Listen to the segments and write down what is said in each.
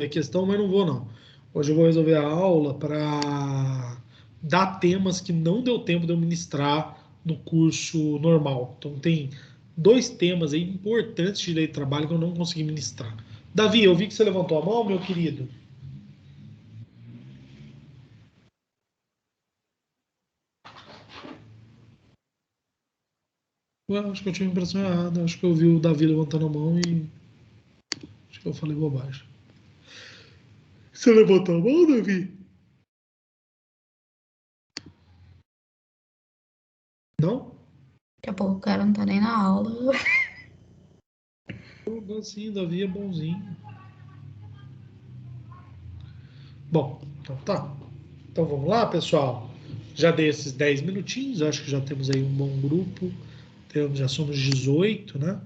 a questão, mas não vou não. Hoje eu vou resolver a aula para dar temas que não deu tempo de eu ministrar no curso normal. Então tem dois temas aí importantes de direito do trabalho que eu não consegui ministrar. Davi, eu vi que você levantou a mão, meu querido. Ué, acho que eu tive a impressão errada. Acho que eu vi o Davi levantando a mão e acho que eu falei bobagem. Você levantou a mão, Davi? Não? Daqui a pouco o cara não tá nem na aula. Sim, Davi é bonzinho. Bom, então tá. Então vamos lá, pessoal. Já dei esses 10 minutinhos, acho que já temos aí um bom grupo. Já somos 18, né?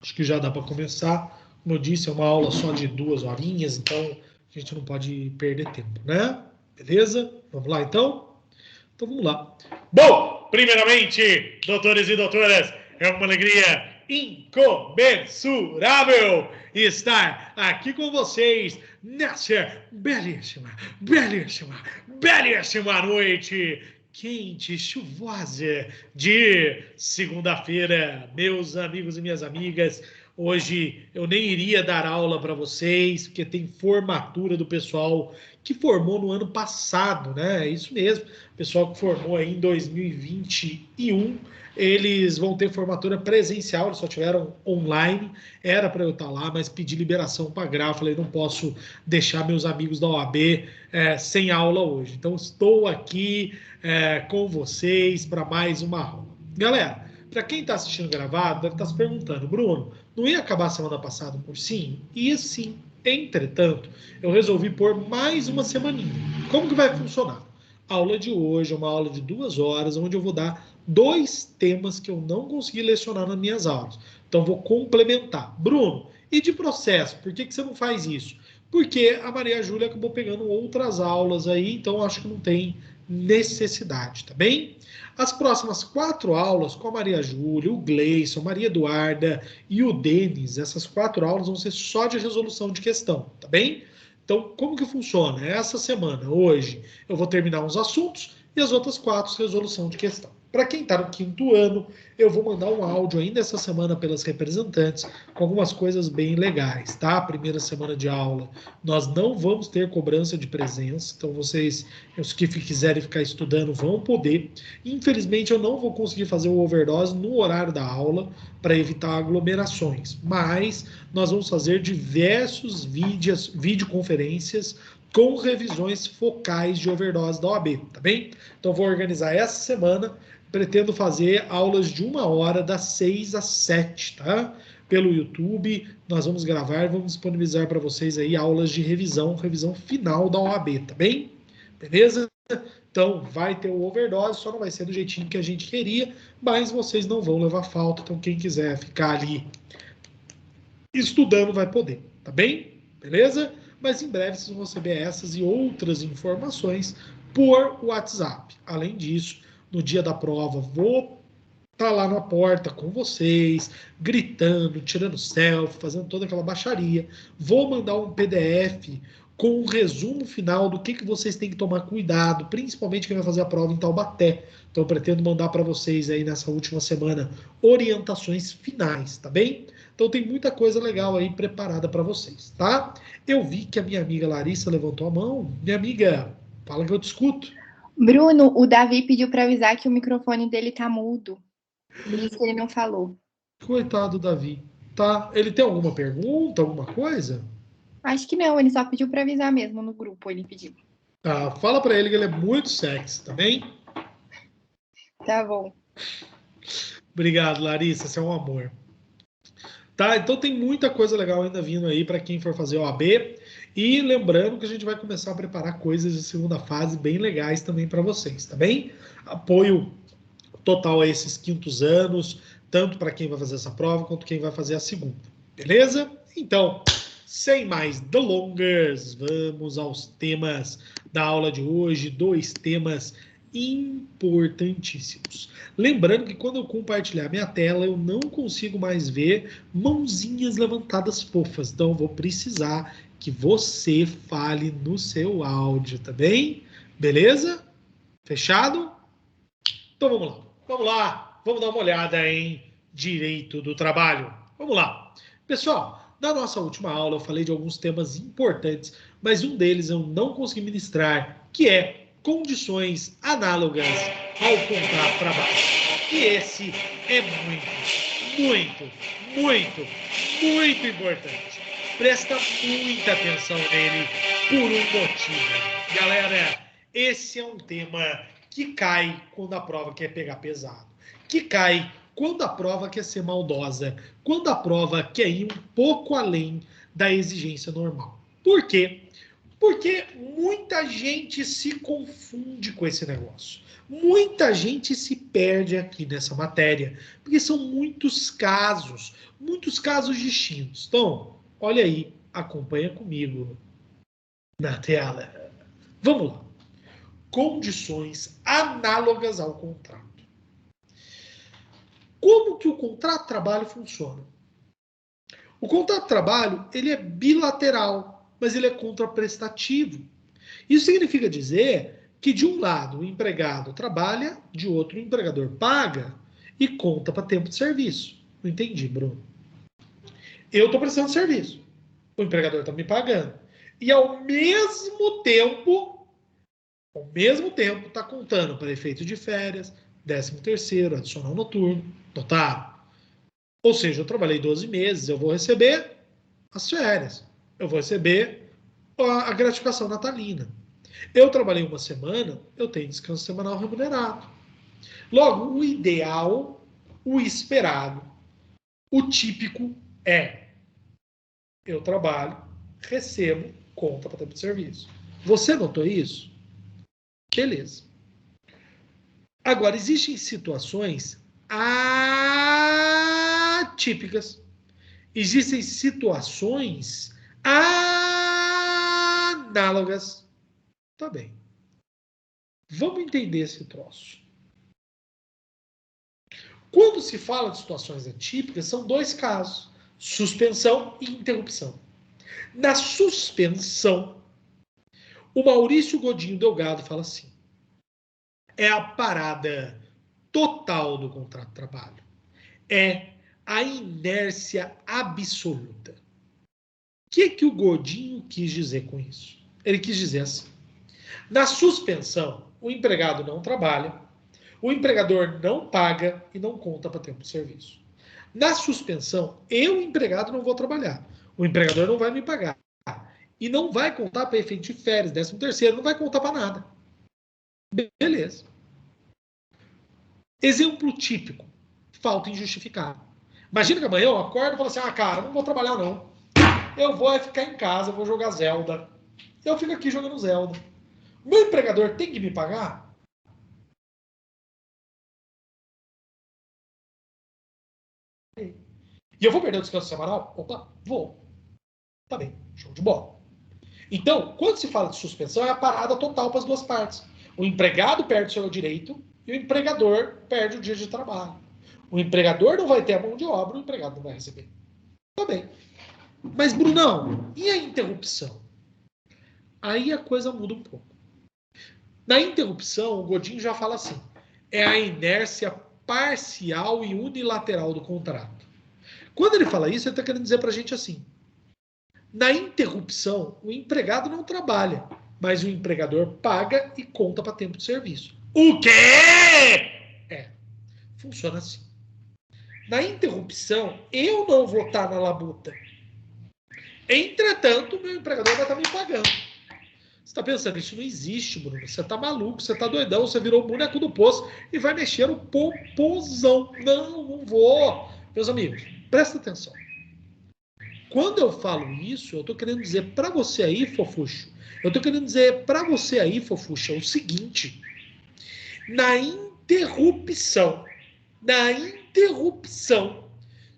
Acho que já dá para começar. Como eu disse, é uma aula só de 2 horinhas, então a gente não pode perder tempo, né? Beleza? Vamos lá então? Então vamos lá. Bom, primeiramente, doutores e doutoras, é uma alegria incomensurável estar aqui com vocês nessa belíssima noite quente, chuvosa de segunda-feira, meus amigos e minhas amigas. Hoje eu nem iria dar aula para vocês, porque tem formatura do pessoal que formou no ano passado, né? É isso mesmo. O pessoal que formou aí em 2021, eles vão ter formatura presencial, eles só tiveram online. Era para eu estar lá, mas pedi liberação para grau. Falei, não posso deixar meus amigos da OAB sem aula hoje. Então, estou aqui com vocês para mais uma aula. Galera, para quem está assistindo gravado, deve estar se perguntando, Bruno, não ia acabar semana passada o cursinho? Ia sim. Entretanto, eu resolvi pôr mais uma semaninha. Como que vai funcionar? A aula de hoje é uma aula de 2 horas, onde eu vou dar 2 temas que eu não consegui lecionar nas minhas aulas. Então, vou complementar. Bruno, e de processo? Por que você não faz isso? Porque a Maria Júlia acabou pegando outras aulas aí, então acho que não tem necessidade, tá bem? As próximas 4 aulas com a Maria Júlia, o Gleison, Maria Eduarda e o Denis, essas 4 aulas vão ser só de resolução de questão, tá bem? Então, como que funciona? Essa semana, hoje, eu vou terminar uns assuntos e as outras 4, resolução de questão. Para quem está no 5º ano, eu vou mandar um áudio ainda essa semana pelas representantes com algumas coisas bem legais, tá? Primeira semana de aula, nós não vamos ter cobrança de presença, então vocês, os que quiserem ficar estudando, vão poder. Infelizmente, eu não vou conseguir fazer o overdose no horário da aula para evitar aglomerações, mas nós vamos fazer diversos videoconferências com revisões focais de overdose da OAB, tá bem? Então, vou organizar essa semana. Pretendo fazer aulas de 1 hora, das 6 às 7, tá? Pelo YouTube, nós vamos gravar e vamos disponibilizar para vocês aí aulas de revisão final da OAB, tá bem? Beleza? Então, vai ter o overdose, só não vai ser do jeitinho que a gente queria, mas vocês não vão levar falta, então quem quiser ficar ali estudando vai poder, tá bem? Beleza? Mas em breve vocês vão receber essas e outras informações por WhatsApp. Além disso, no dia da prova, vou estar lá na porta com vocês, gritando, tirando selfie, fazendo toda aquela baixaria. Vou mandar um PDF com um resumo final do que vocês têm que tomar cuidado, principalmente quem vai fazer a prova em Taubaté. Então, eu pretendo mandar para vocês aí nessa última semana orientações finais, tá bem? Então, tem muita coisa legal aí preparada para vocês, tá? Eu vi que a minha amiga Larissa levantou a mão. Minha amiga, fala que eu te escuto. Bruno, o Davi pediu para avisar que o microfone dele tá mudo. Por isso que ele não falou. Coitado do Davi. Tá? Ele tem alguma pergunta, alguma coisa? Acho que não, ele só pediu para avisar mesmo no grupo, ele pediu. Tá, fala para ele que ele é muito sexy, tá bem? Tá bom. Obrigado, Larissa, você é um amor. Tá, então tem muita coisa legal ainda vindo aí para quem for fazer OAB. E lembrando que a gente vai começar a preparar coisas de segunda fase bem legais também para vocês, tá bem? Apoio total a esses 5º anos, tanto para quem vai fazer essa prova quanto quem vai fazer a segunda. Beleza? Então, sem mais delongas, vamos aos temas da aula de hoje. 2 temas importantíssimos. Lembrando que quando eu compartilhar minha tela, eu não consigo mais ver mãozinhas levantadas fofas. Então, eu vou precisar que você fale no seu áudio, tá bem? Beleza? Fechado? Então, vamos lá. Vamos lá. Vamos dar uma olhada em direito do trabalho. Vamos lá. Pessoal, na nossa última aula eu falei de alguns temas importantes, mas um deles eu não consegui ministrar, que é condições análogas ao contrato de trabalho. E esse é muito importante. Presta muita atenção nele por um motivo. Galera, esse é um tema que cai quando a prova quer pegar pesado, que cai quando a prova quer ser maldosa, quando a prova quer ir um pouco além da exigência normal. Por quê? Porque muita gente se confunde com esse negócio. Muita gente se perde aqui nessa matéria, porque são muitos casos distintos. Então, olha aí, acompanha comigo na tela. Vamos lá. Condições análogas ao contrato. Como que o contrato de trabalho funciona? O contrato de trabalho, ele é bilateral, mas ele é contraprestativo. Isso significa dizer que de um lado o empregado trabalha, de outro o empregador paga e conta para tempo de serviço. Não entendi, Bruno. Eu estou prestando serviço. O empregador está me pagando. E ao mesmo tempo está contando para efeito de férias, 13º, adicional noturno, notário. Ou seja, eu trabalhei 12 meses, eu vou receber as férias, eu vou receber a gratificação natalina. Eu trabalhei uma semana, eu tenho descanso semanal remunerado. Logo, o ideal, o esperado, o típico é: eu trabalho, recebo, conta para tempo de serviço. Você notou isso? Beleza. Agora, existem situações atípicas. Existem situações análogas. Tá bem. Vamos entender esse troço. Quando se fala de situações atípicas, são dois casos: suspensão e interrupção. Na suspensão, o Maurício Godinho Delgado fala assim: é a parada total do contrato de trabalho. É a inércia absoluta. O que o Godinho quis dizer com isso? Ele quis dizer assim: na suspensão, o empregado não trabalha, o empregador não paga e não conta para tempo de serviço. Na suspensão, eu, empregado, não vou trabalhar. O empregador não vai me pagar. E não vai contar para efeito de férias, 13º, não vai contar para nada. Beleza. Exemplo típico: falta injustificada. Imagina que amanhã eu acordo e falo assim: cara, não vou trabalhar não. Eu vou ficar em casa, vou jogar Zelda. Eu fico aqui jogando Zelda. Meu empregador tem que me pagar? E eu vou perder o descanso semanal? Opa, vou. Tá bem, show de bola. Então, quando se fala de suspensão, é a parada total para as duas partes. O empregado perde o seu direito e o empregador perde o dia de trabalho. O empregador não vai ter a mão de obra, o empregado não vai receber. Tá bem. Mas, Brunão, e a interrupção? Aí a coisa muda um pouco. Na interrupção, o Godinho já fala assim: é a inércia parcial e unilateral do contrato. Quando ele fala isso, ele está querendo dizer para a gente assim: na interrupção, o empregado não trabalha, mas o empregador paga e conta para tempo de serviço. O quê? Funciona assim. Na interrupção, eu não vou estar na labuta. Entretanto, meu empregador vai estar me pagando. Você está pensando, isso não existe, Bruno. Você está maluco, você está doidão, você virou o boneco do poço e vai mexer o popozão. Não vou. Meus amigos, presta atenção. Quando eu falo isso, eu estou querendo dizer para você aí, fofucho, o seguinte: na interrupção,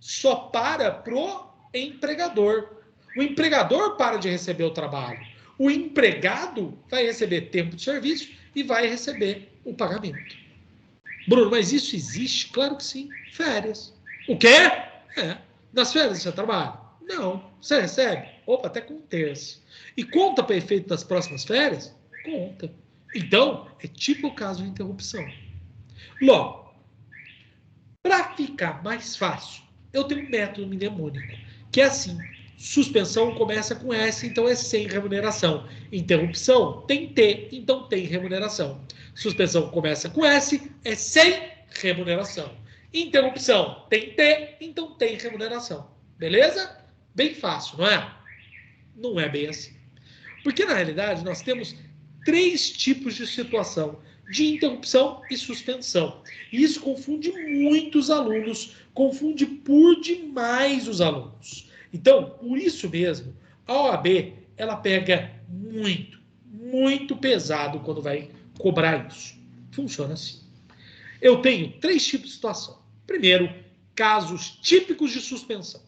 só para pro empregador. O empregador para de receber o trabalho. O empregado vai receber tempo de serviço e vai receber o pagamento. Bruno, mas isso existe? Claro que sim. Férias. O quê? Nas férias você trabalha? Não. Você recebe? Opa, até com um terço. E conta para efeito das próximas férias? Conta. Então, é tipo o caso de interrupção. Logo, para ficar mais fácil, eu tenho um método mnemônico, que é assim: suspensão começa com S, então é sem remuneração. Interrupção tem T, então tem remuneração. Suspensão começa com S, é sem remuneração. Interrupção tem T, então tem remuneração. Beleza? Bem fácil, não é? Não é bem assim. Porque, na realidade, nós temos 3 tipos de situação: de interrupção e suspensão. E isso confunde muitos alunos, confunde por demais os alunos. Então, por isso mesmo, a OAB, ela pega muito pesado quando vai cobrar isso. Funciona assim. Eu tenho 3 tipos de situação. Primeiro, casos típicos de suspensão.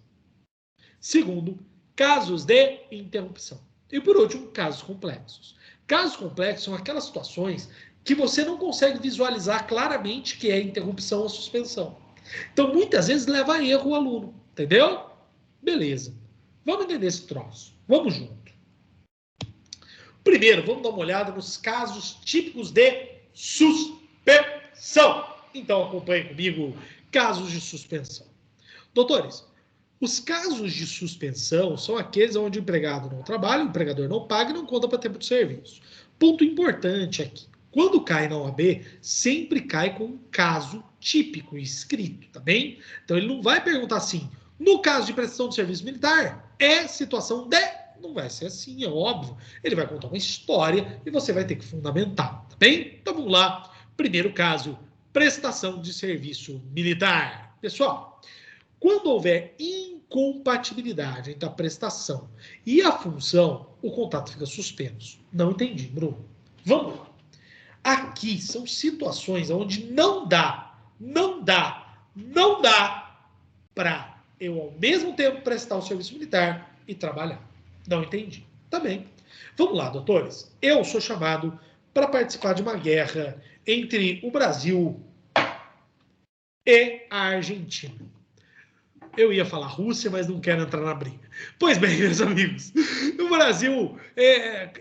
Segundo, casos de interrupção. E por último, casos complexos. Casos complexos são aquelas situações que você não consegue visualizar claramente que é interrupção ou suspensão. Então, muitas vezes leva a erro o aluno. Entendeu? Beleza. Vamos entender esse troço. Vamos junto. Primeiro, vamos dar uma olhada nos casos típicos de suspensão. Então, acompanhe comigo casos de suspensão. Doutores, os casos de suspensão são aqueles onde o empregado não trabalha, o empregador não paga e não conta para tempo de serviço. Ponto importante aqui: quando cai na OAB, sempre cai com um caso típico escrito, tá bem? Então ele não vai perguntar assim: no caso de prestação de serviço militar, é situação de... Não vai ser assim, é óbvio. Ele vai contar uma história e você vai ter que fundamentar, tá bem? Então vamos lá. Primeiro caso, prestação de serviço militar. Pessoal, quando houver incompatibilidade entre a prestação e a função, o contrato fica suspenso. Não entendi, Bruno. Vamos lá. Aqui são situações onde não dá para eu, ao mesmo tempo, prestar o serviço militar e trabalhar. Não entendi. Tá bem. Vamos lá, doutores. Eu sou chamado para participar de uma guerra entre o Brasil e a Argentina. Eu ia falar Rússia, mas não quero entrar na briga. Pois bem, meus amigos, o Brasil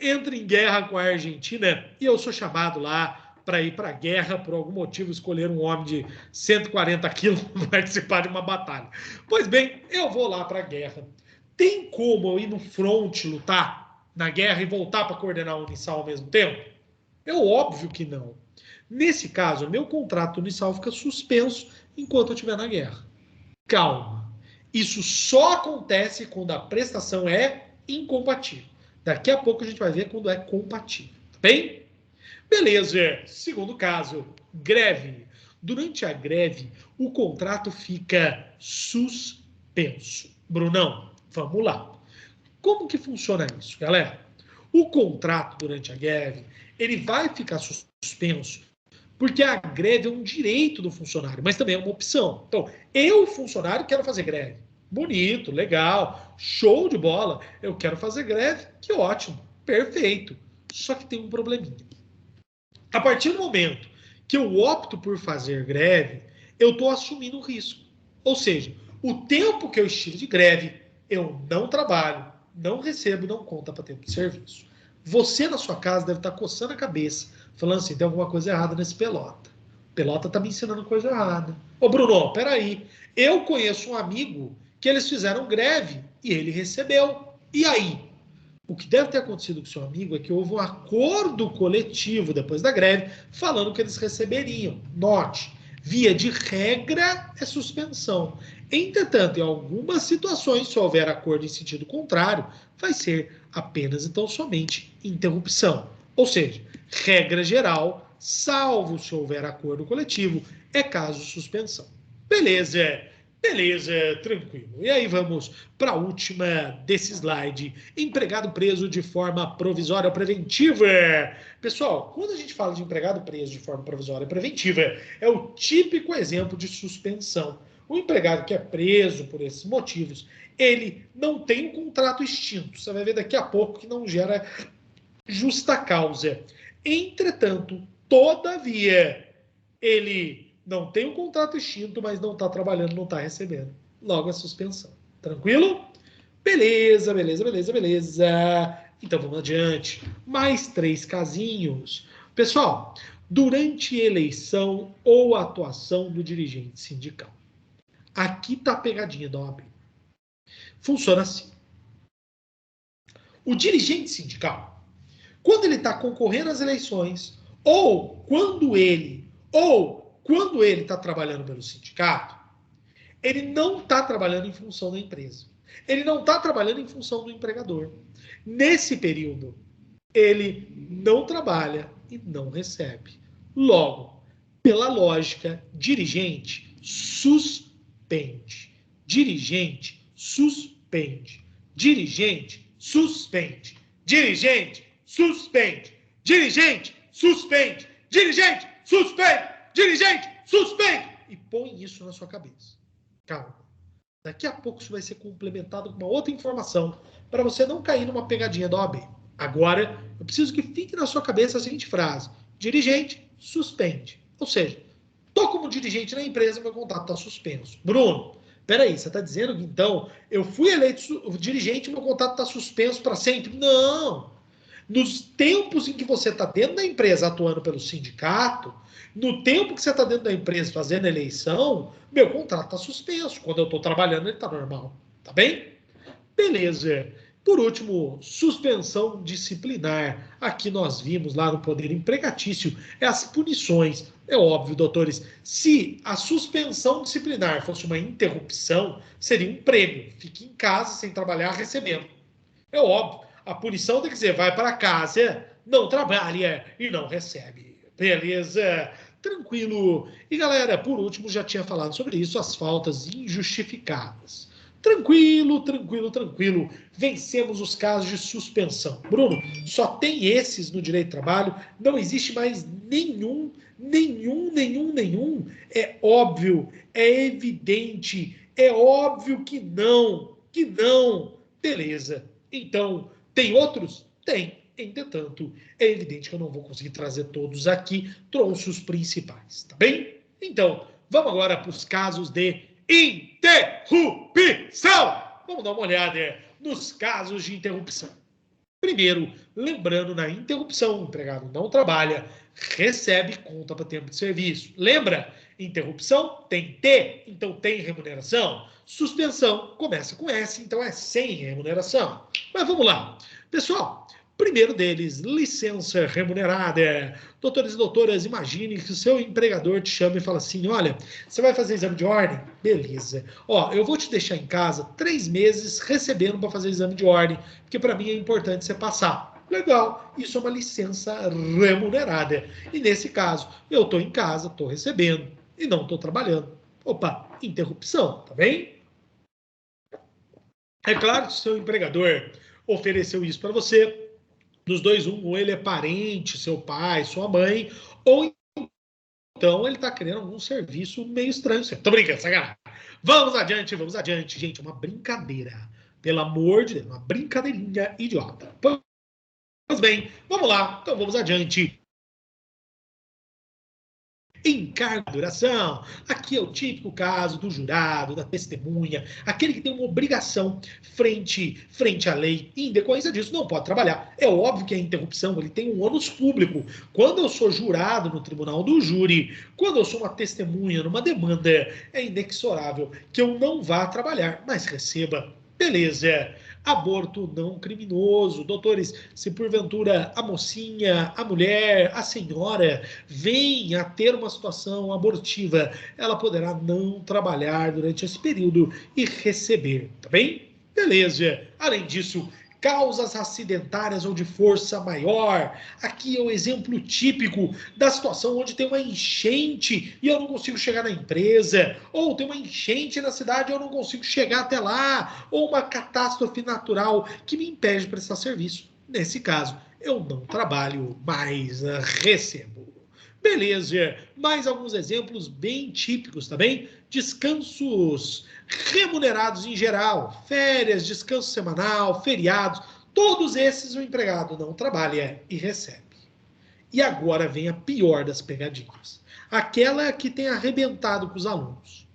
entra em guerra com a Argentina e eu sou chamado lá para ir para a guerra, por algum motivo, escolher um homem de 140 quilos para participar de uma batalha. Pois bem, eu vou lá para a guerra. Tem como eu ir no front lutar na guerra e voltar para coordenar o Unissal ao mesmo tempo? É óbvio que não. Nesse caso, o meu contrato Unissal fica suspenso enquanto eu estiver na guerra. Calma. Isso só acontece quando a prestação é incompatível. Daqui a pouco a gente vai ver quando é compatível. Tá bem? Beleza. Segundo caso, greve. Durante a greve, o contrato fica suspenso. Brunão, vamos lá. Como que funciona isso, galera? O contrato durante a greve, ele vai ficar suspenso porque a greve é um direito do funcionário, mas também é uma opção. Então, eu, funcionário, quero fazer greve. Bonito, legal, show de bola. Eu quero fazer greve, que ótimo, perfeito. Só que tem um probleminha. A partir do momento que eu opto por fazer greve, eu estou assumindo o risco. Ou seja, o tempo que eu estive de greve, eu não trabalho, não recebo, não conta para tempo de serviço. Você, na sua casa, deve estar coçando a cabeça, falando assim: tem alguma coisa errada nesse Pelota. Pelota tá me ensinando coisa errada. Ô, Bruno, peraí. Eu conheço um amigo que eles fizeram greve e ele recebeu. E aí? O que deve ter acontecido com seu amigo é que houve um acordo coletivo depois da greve falando que eles receberiam. Note, via de regra é suspensão. Entretanto, em algumas situações, se houver acordo em sentido contrário, vai ser apenas, então, somente interrupção. Ou seja, regra geral, salvo se houver acordo coletivo, é caso de suspensão. Beleza, tranquilo. E aí vamos para a última desse slide. Empregado preso de forma provisória ou preventiva. Pessoal, quando a gente fala de empregado preso de forma provisória ou preventiva, é o típico exemplo de suspensão. O empregado que é preso por esses motivos, ele não tem um contrato extinto. Você vai ver daqui a pouco que não gera justa causa. Entretanto, todavia, ele não tem o contrato extinto, mas não está trabalhando, não está recebendo. Logo a suspensão. Tranquilo? Beleza, beleza, beleza, beleza. Então vamos adiante. Mais 3 casinhos. Pessoal, durante eleição ou atuação do dirigente sindical. Aqui está a pegadinha da OAB. Funciona assim. O dirigente sindical, quando ele está concorrendo às eleições, ou quando ele está trabalhando pelo sindicato, ele não está trabalhando em função da empresa. Ele não está trabalhando em função do empregador. Nesse período, ele não trabalha e não recebe. Logo, pela lógica, dirigente suspende. Dirigente suspende. Dirigente suspende. Dirigente suspende. Dirigente suspende. Dirigente suspende. Dirigente suspende. E põe isso na sua cabeça. Calma. Daqui a pouco isso vai ser complementado com uma outra informação para você não cair numa pegadinha da OAB. Agora, eu preciso que fique na sua cabeça a seguinte frase. Dirigente suspende. Ou seja, estou como dirigente na empresa, meu contrato está suspenso. Bruno, peraí, você está dizendo que então eu fui eleito dirigente e meu contrato está suspenso para sempre? Não. Nos tempos em que você está dentro da empresa atuando pelo sindicato, no tempo que você está dentro da empresa fazendo eleição, meu contrato está suspenso. Quando eu estou trabalhando, ele está normal. Tá bem? Beleza. Por último, suspensão disciplinar. Aqui nós vimos lá no Poder Empregatício as punições. É óbvio, doutores, se a suspensão disciplinar fosse uma interrupção, seria um prêmio. Fique em casa sem trabalhar, recebendo. É óbvio. A punição tem que dizer, vai para casa, não trabalha e não recebe. Beleza? Tranquilo. E galera, por último, já tinha falado sobre isso, as faltas injustificadas. Tranquilo, tranquilo, tranquilo. Vencemos os casos de suspensão. Bruno, só tem esses no direito do trabalho, não existe mais nenhum. É óbvio, é evidente, é óbvio que não. Beleza. Então, tem outros? Tem. Entretanto, é evidente que eu não vou conseguir trazer todos aqui, trouxe os principais, tá bem? Então, vamos agora para os casos de interrupção. Vamos dar uma olhada nos casos de interrupção. Primeiro, lembrando, na interrupção, o empregado não trabalha, recebe conta para tempo de serviço. Lembra? Interrupção tem T, então tem remuneração. Suspensão começa com S, então é sem remuneração. Mas vamos lá. Pessoal, primeiro deles, licença remunerada. Doutores e doutoras, imagine que o seu empregador te chama e fala assim, olha, você vai fazer exame de ordem? Beleza. Ó, eu vou te deixar em casa 3 meses recebendo para fazer exame de ordem, porque para mim é importante você passar. Legal, isso é uma licença remunerada. E nesse caso, eu estou em casa, estou recebendo e não estou trabalhando. Opa, interrupção, tá bem? É claro que o seu empregador ofereceu isso para você, dos dois, ou ele é parente, seu pai, sua mãe, ou então ele está querendo algum serviço meio estranho. Tô brincando, sacanagem. Vamos adiante, gente, uma brincadeira. Pelo amor de Deus, uma brincadeirinha idiota. Pois bem, vamos lá, então vamos adiante. Encargo de duração. Aqui é o típico caso do jurado, da testemunha, aquele que tem uma obrigação frente à lei e, em decorrência disso, não pode trabalhar. É óbvio que a interrupção ele tem um ônus público. Quando eu sou jurado no tribunal do júri, quando eu sou uma testemunha numa demanda, é inexorável que eu não vá trabalhar, mas receba. Beleza. Aborto não criminoso. Doutores, se porventura a mocinha, a mulher, a senhora vem a ter uma situação abortiva, ela poderá não trabalhar durante esse período e receber, tá bem? Beleza. Além disso, causas acidentárias ou de força maior. Aqui é o exemplo típico da situação onde tem uma enchente e eu não consigo chegar na empresa, ou tem uma enchente na cidade e eu não consigo chegar até lá, ou uma catástrofe natural que me impede de prestar serviço. Nesse caso, eu não trabalho, mas recebo. Beleza, mais alguns exemplos bem típicos, tá bem? Descansos remunerados em geral, férias, descanso semanal, feriados, todos esses o empregado não trabalha e recebe. E agora vem a pior das pegadinhas. Aquela que tem arrebentado com os alunos.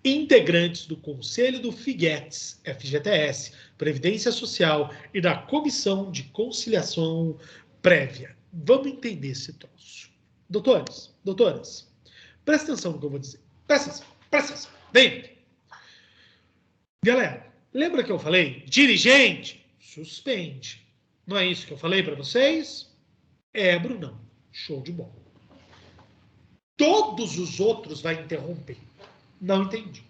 Integrantes do Conselho do FIGETS, FGTS, Previdência Social e da Comissão de Conciliação Prévia. Vamos entender esse troço. Doutores, doutoras, presta atenção no que eu vou dizer. Presta atenção. Vem. Galera, lembra que eu falei? Dirigente, suspende. Não é isso que eu falei para vocês? É, Brunão. Show de bola. Todos os outros vai interromper. Não entendi.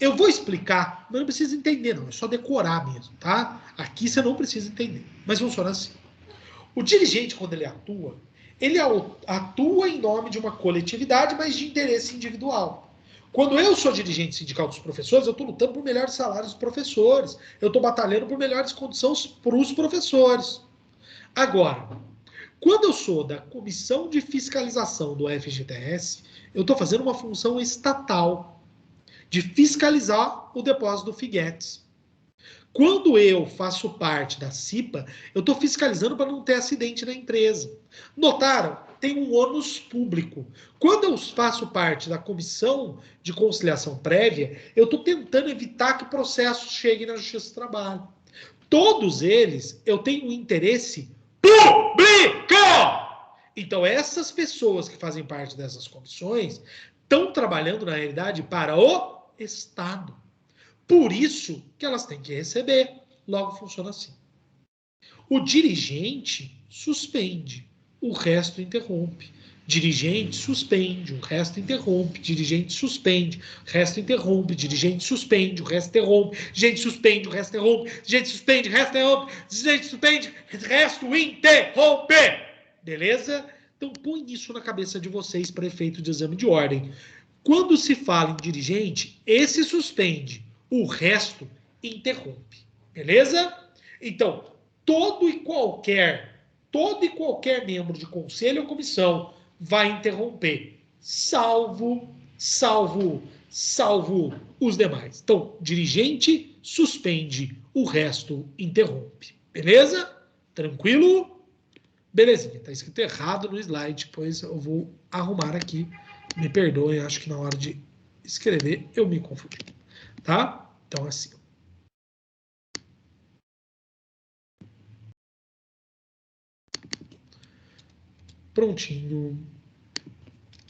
Eu vou explicar, mas não precisa entender, não. É só decorar mesmo, tá? Aqui você não precisa entender. Mas funciona assim. O dirigente, quando ele atua em nome de uma coletividade, mas de interesse individual. Quando eu sou dirigente sindical dos professores, eu estou lutando por melhores salários dos professores. Eu estou batalhando por melhores condições para os professores. Agora, quando eu sou da Comissão de Fiscalização do FGTS, eu estou fazendo uma função estatal de fiscalizar o depósito do FIGETS. Quando eu faço parte da CIPA, eu estou fiscalizando para não ter acidente na empresa. Notaram? Tem um ônus público. Quando eu faço parte da Comissão de Conciliação Prévia, eu estou tentando evitar que processos cheguem na Justiça do Trabalho. Todos eles, eu tenho um interesse público! Então, essas pessoas que fazem parte dessas comissões estão trabalhando, na realidade, para o Estado. Por isso que elas têm que receber. Logo funciona assim. O dirigente suspende, o resto interrompe. Dirigente suspende, o resto interrompe. Dirigente suspende, o resto interrompe. Dirigente suspende, o resto interrompe. Dirigente suspende, o resto interrompe. Dirigente suspende, o resto interrompe. Dirigente suspende, o resto interrompe. Beleza? Então põe isso na cabeça de vocês para efeito de exame de ordem. Quando se fala em dirigente, esse suspende, o resto interrompe. Beleza? Então, todo e qualquer membro de conselho ou comissão vai interromper, salvo os demais. Então, dirigente suspende, o resto interrompe. Beleza? Tranquilo? Belezinha. Está escrito errado no slide, pois eu vou arrumar aqui. Me perdoem, acho que na hora de escrever eu me confundi. Tá? Então, assim. Prontinho.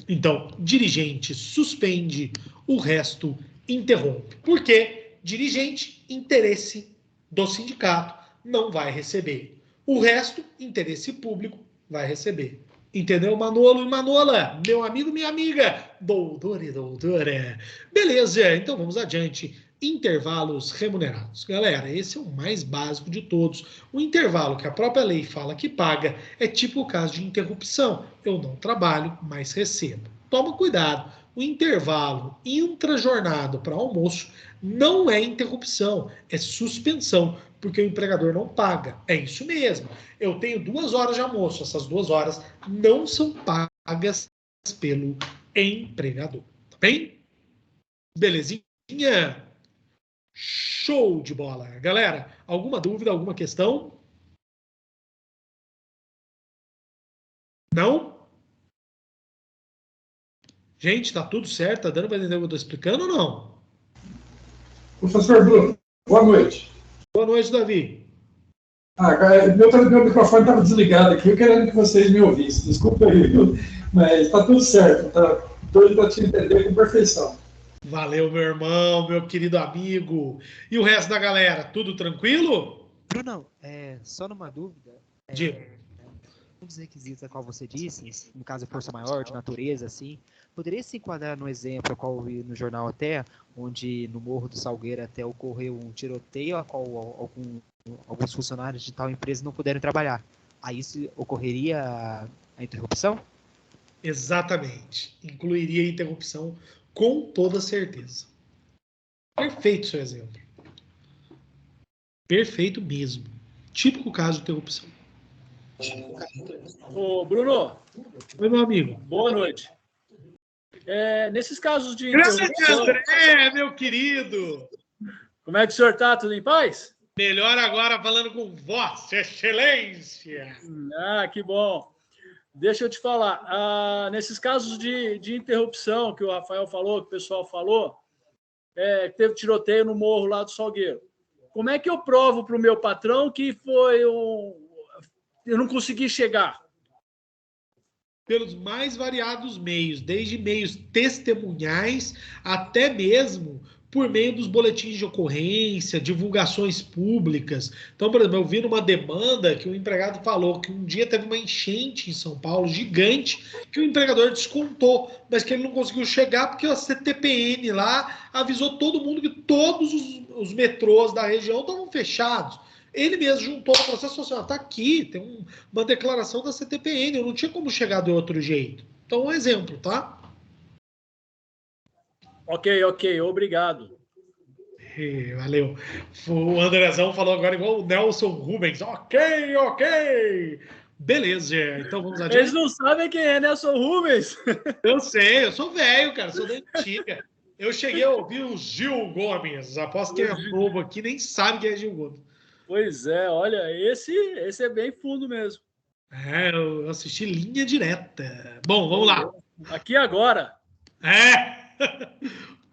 Então, dirigente suspende, o resto interrompe. Por quê? Dirigente, interesse do sindicato, não vai receber. O resto, interesse público, vai receber. Entendeu, Manolo e Manola? Meu amigo, minha amiga, doutor e doutora. Beleza, então vamos adiante. Intervalos remunerados. Galera, esse é o mais básico de todos. O intervalo que a própria lei fala que paga é tipo o caso de interrupção. Eu não trabalho, mas recebo. Toma cuidado. O intervalo intrajornada para almoço não é interrupção, é suspensão, porque o empregador não paga. É isso mesmo. Eu tenho 2 horas de almoço. Essas 2 horas não são pagas pelo empregador. Tá bem? Belezinha? Show de bola. Galera, alguma dúvida, alguma questão? Não? Gente, tá tudo certo? Tá dando para entender o que eu estou explicando ou não? Professor Bruno, boa noite. Boa noite, Davi. Meu microfone estava desligado aqui, eu querendo que vocês me ouvissem. Desculpa aí, viu? Mas está tudo certo. Tá doido para te entender com perfeição. Valeu, meu irmão, meu querido amigo. E o resto da galera, tudo tranquilo? Brunão, só numa dúvida. Um dos requisitos a qual você disse, no caso força maior, de natureza, assim, poderia se enquadrar no exemplo a qual eu vi no jornal até, onde no Morro do Salgueiro até ocorreu um tiroteio a qual alguns funcionários de tal empresa não puderam trabalhar. Aí isso ocorreria a interrupção? Exatamente. Incluiria a interrupção com toda certeza. Perfeito seu exemplo. Perfeito mesmo. Típico caso de interrupção. Ô, Bruno. Oi, meu amigo. Boa noite. Nesses casos de Grande interrupção... André, meu querido. Como é que o senhor está? Tudo em paz? Melhor agora falando com Vossa Excelência. Ah, que bom. deixa eu te falar. Nesses casos de interrupção que o Rafael falou, que o pessoal falou, teve tiroteio no morro lá do Salgueiro. Como é que eu provo para o meu patrão que eu não consegui chegar? Pelos mais variados meios, desde meios testemunhais até mesmo por meio dos boletins de ocorrência, divulgações públicas. Então, por exemplo, eu vi numa demanda que o empregado falou que um dia teve uma enchente em São Paulo, gigante, que o empregador descontou, mas que ele não conseguiu chegar porque a CTPN lá avisou todo mundo que todos os metrôs da região estavam fechados. Ele mesmo juntou o processo social. Está aqui, tem uma declaração da CTPN, eu não tinha como chegar de outro jeito. Então, um exemplo, tá? Ok, obrigado. Valeu. O Andrezão falou agora igual o Nelson Rubens. Ok. Beleza, então vamos adiante. Eles não sabem quem é Nelson Rubens. Eu sei, eu sou velho, cara, sou da antiga. Eu cheguei a ouvir o Gil Gomes. Aposto que é novo aqui, nem sabe quem é Gil Gomes. Pois é, olha, esse é bem fundo mesmo. Eu assisti Linha Direta. Bom, vamos lá. Aqui agora.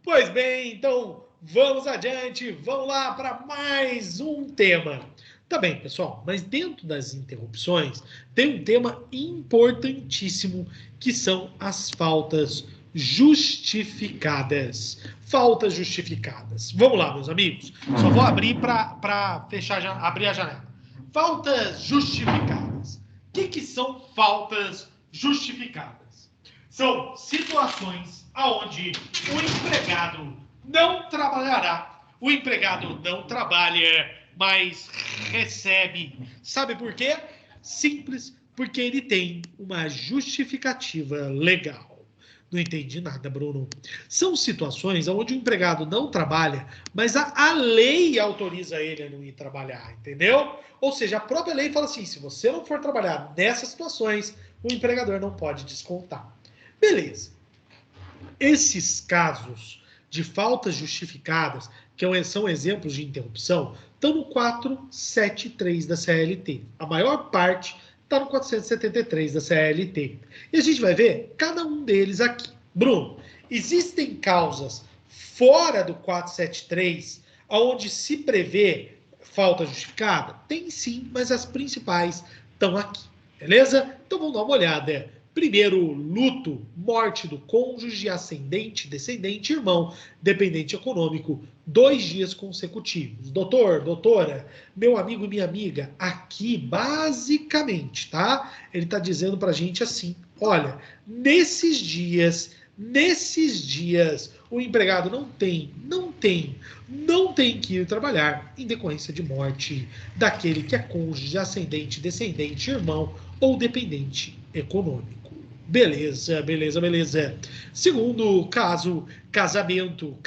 Pois bem, então vamos adiante. Vamos lá para mais um tema. Tá bem, pessoal, mas dentro das interrupções tem um tema importantíssimo que são as faltas justificadas. Faltas justificadas. Vamos lá, meus amigos. Só vou abrir para abrir a janela. Faltas justificadas. O que são faltas justificadas? São situações onde o empregado não trabalhará. O empregado não trabalha, mas recebe. Sabe por quê? Simples, porque ele tem uma justificativa legal. Não entendi nada, Bruno. São situações onde o empregado não trabalha, mas a lei autoriza ele a não ir trabalhar, entendeu? Ou seja, a própria lei fala assim, se você não for trabalhar nessas situações, o empregador não pode descontar. Beleza. Esses casos de faltas justificadas, que são exemplos de interrupção, estão no 473 da CLT. A maior parte está no 473 da CLT. E a gente vai ver cada um deles aqui. Bruno, existem causas fora do 473 onde se prevê falta justificada? Tem sim, mas as principais estão aqui. Beleza? Então vamos dar uma olhada. Primeiro, luto, morte do cônjuge, ascendente, descendente, irmão, dependente econômico, 2 dias consecutivos. Doutor, doutora, meu amigo e minha amiga, aqui, basicamente, tá? Ele tá dizendo pra gente assim, olha, nesses dias, o empregado não tem que ir trabalhar em decorrência de morte daquele que é cônjuge, ascendente, descendente, irmão ou dependente econômico. Beleza. Segundo caso, casamento,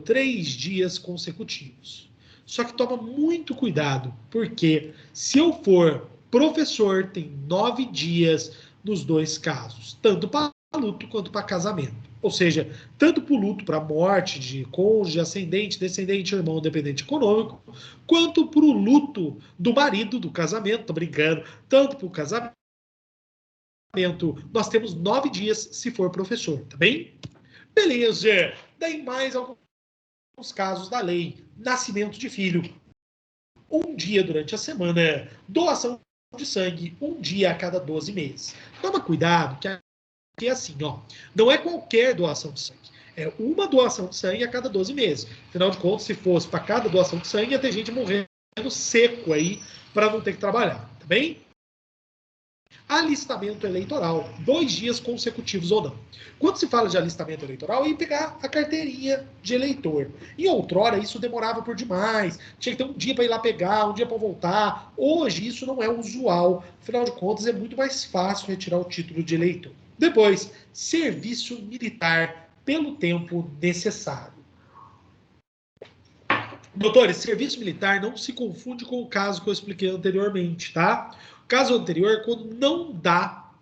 3 dias consecutivos. Só que toma muito cuidado, porque se eu for professor, tem 9 dias nos 2 casos, tanto para luto quanto para casamento. Ou seja, tanto para o luto, para a morte de cônjuge, ascendente, descendente, irmão, dependente econômico, quanto para o luto do marido, do casamento, tô brincando, tanto para o casamento, nós temos 9 dias se for professor, tá bem? Beleza. Daí mais alguns casos da lei. Nascimento de filho, 1 dia durante a semana. Doação de sangue, 1 dia a cada 12 meses. Toma cuidado, que é assim, ó. Não é qualquer doação de sangue. É uma doação de sangue a cada 12 meses. Afinal de contas, se fosse para cada doação de sangue, ia ter gente morrendo seco aí para não ter que trabalhar, tá bem? Alistamento eleitoral, 2 dias consecutivos ou não. Quando se fala de alistamento eleitoral, ia pegar a carteirinha de eleitor. Em outrora, isso demorava por demais. Tinha que ter um dia para ir lá pegar, um dia para voltar. Hoje, isso não é usual. Afinal de contas, é muito mais fácil retirar o título de eleitor. Depois, serviço militar pelo tempo necessário. Doutores, serviço militar não se confunde com o caso que eu expliquei anteriormente, tá? O caso anterior é quando não dá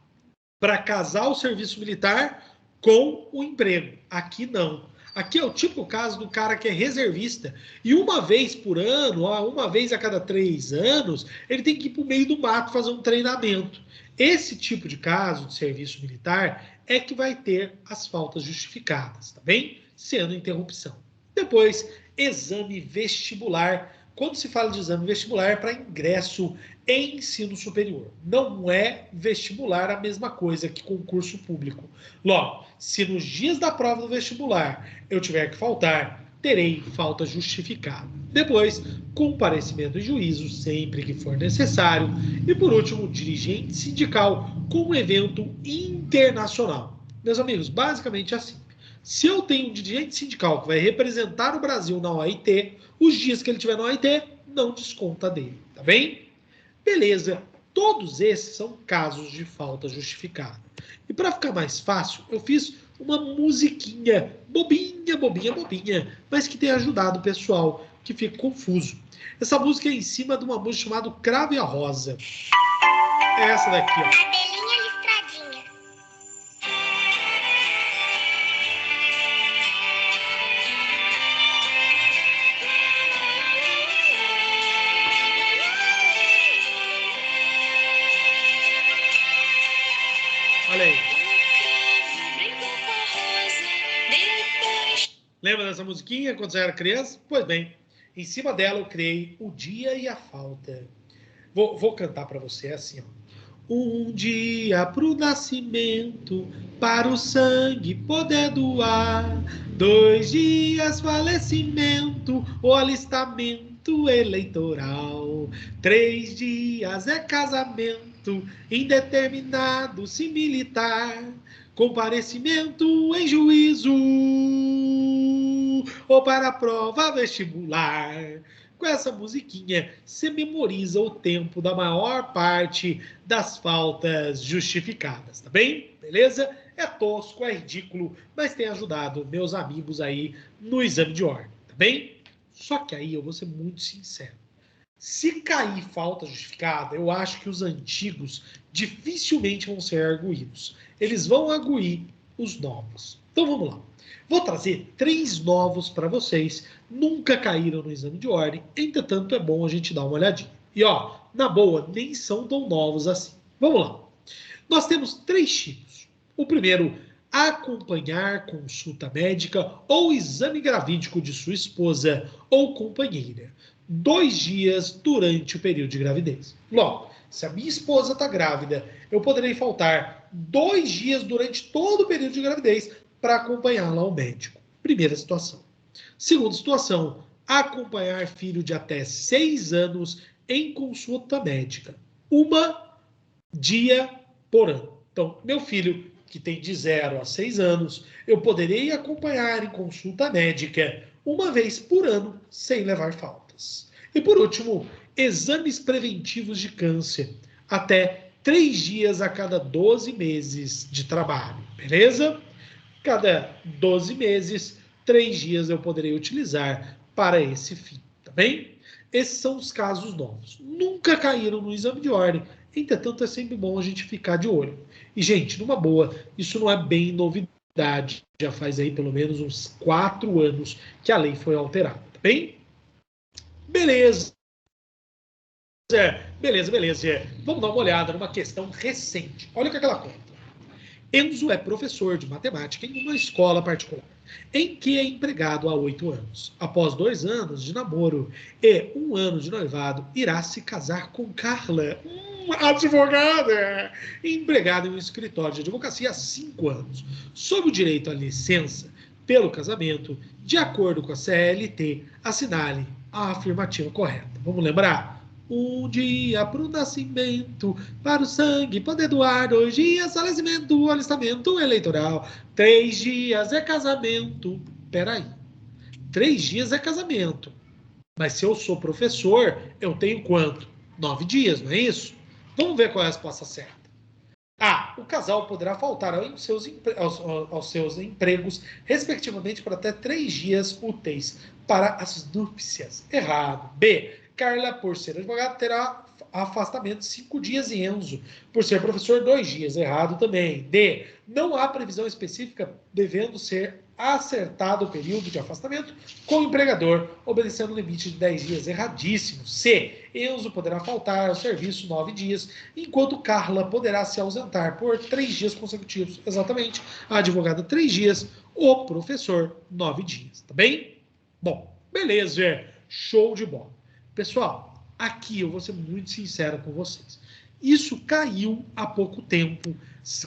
para casar o serviço militar com o emprego. Aqui não. Aqui é o típico caso do cara que é reservista. E uma vez por ano, uma vez a cada 3 anos, ele tem que ir para o meio do mato fazer um treinamento. Esse tipo de caso de serviço militar é que vai ter as faltas justificadas, tá bem? Sendo interrupção. Depois, exame vestibular. Quando se fala de exame vestibular, é para ingresso em ensino superior. Não é vestibular a mesma coisa que concurso público. Logo, se nos dias da prova do vestibular eu tiver que faltar, terei falta justificada. Depois, comparecimento em juízo sempre que for necessário. E por último, dirigente sindical com um evento internacional. Meus amigos, basicamente assim. Se eu tenho um dirigente sindical que vai representar o Brasil na OIT, os dias que ele estiver na OIT, não desconta dele, tá bem? Beleza, todos esses são casos de falta justificada. E para ficar mais fácil, eu fiz uma musiquinha bobinha, mas que tem ajudado o pessoal que fica confuso. Essa música é em cima de uma música chamada Cravo e a Rosa. É essa daqui, ó. Cabelinho listradinha. Olha aí. Lembra dessa musiquinha quando você era criança? Pois bem, em cima dela eu criei o dia e a falta. Vou cantar para você assim, ó. Um dia pro nascimento, para o sangue poder doar. 2 dias falecimento, o alistamento eleitoral. 3 dias é casamento, indeterminado se militar. Comparecimento em juízo ou para a prova vestibular. Com essa musiquinha, você memoriza o tempo da maior parte das faltas justificadas, tá bem? Beleza? É tosco, é ridículo, mas tem ajudado meus amigos aí no exame de ordem, tá bem? Só que aí eu vou ser muito sincero. Se cair falta justificada, eu acho que os antigos dificilmente vão ser arguídos. Eles vão arguir os novos. Então vamos lá. Vou trazer 3 novos para vocês. Nunca caíram no exame de ordem. Entretanto, é bom a gente dar uma olhadinha. E ó, na boa, nem são tão novos assim. Vamos lá. Nós temos 3 tipos. O primeiro, acompanhar consulta médica ou exame gravídico de sua esposa ou companheira 2 dias durante o período de gravidez. Logo, se a minha esposa está grávida, eu poderei faltar 2 dias durante todo o período de gravidez para acompanhá-la ao médico. Primeira situação. Segunda situação, acompanhar filho de até 6 anos em consulta médica. 1 dia por ano. Então, meu filho, que tem de 0 a 6 anos, eu poderei acompanhar em consulta médica 1 vez por ano, sem levar faltas. E por último, exames preventivos de câncer, até 3 dias a cada 12 meses de trabalho, beleza? Cada 12 meses, 3 dias eu poderei utilizar para esse fim, tá bem? Esses são os casos novos. Nunca caíram no exame de ordem, entretanto é sempre bom a gente ficar de olho. E, gente, numa boa, isso não é bem novidade, já faz aí pelo menos uns 4 anos que a lei foi alterada, tá bem? Beleza. Beleza. Vamos dar uma olhada numa questão recente. Olha o que ela conta. Enzo é professor de matemática em uma escola particular, em que é empregado há 8 anos. Após 2 anos de namoro e 1 ano de noivado, irá se casar com Carla, advogada, empregada em um escritório de advocacia há 5 anos, sob o direito à licença pelo casamento, de acordo com a CLT, assinale a afirmativa correta. Vamos lembrar? 1 dia para o nascimento, para o sangue poder doar. 2 dias falecimento, alistamento eleitoral. 3 dias é casamento. Peraí. 3 dias é casamento. Mas se eu sou professor, eu tenho quanto? 9 dias, não é isso? Vamos ver qual é a resposta certa. A. O casal poderá faltar aos seus empregos, respectivamente, por até 3 dias úteis para as núpcias. Errado. B. Carla, por ser advogado, terá afastamento de 5 dias e Enzo, por ser professor, 2 dias. Errado também. D. Não há previsão específica devendo ser acertado o período de afastamento com o empregador, obedecendo o limite de 10 dias. Erradíssimo. C. Enzo poderá faltar ao serviço 9 dias, enquanto Carla poderá se ausentar por 3 dias consecutivos. Exatamente. A advogada, 3 dias. O professor, 9 dias. Tá bem? Bom, beleza. Show de bola. Pessoal, aqui eu vou ser muito sincero com vocês. Isso caiu há pouco tempo,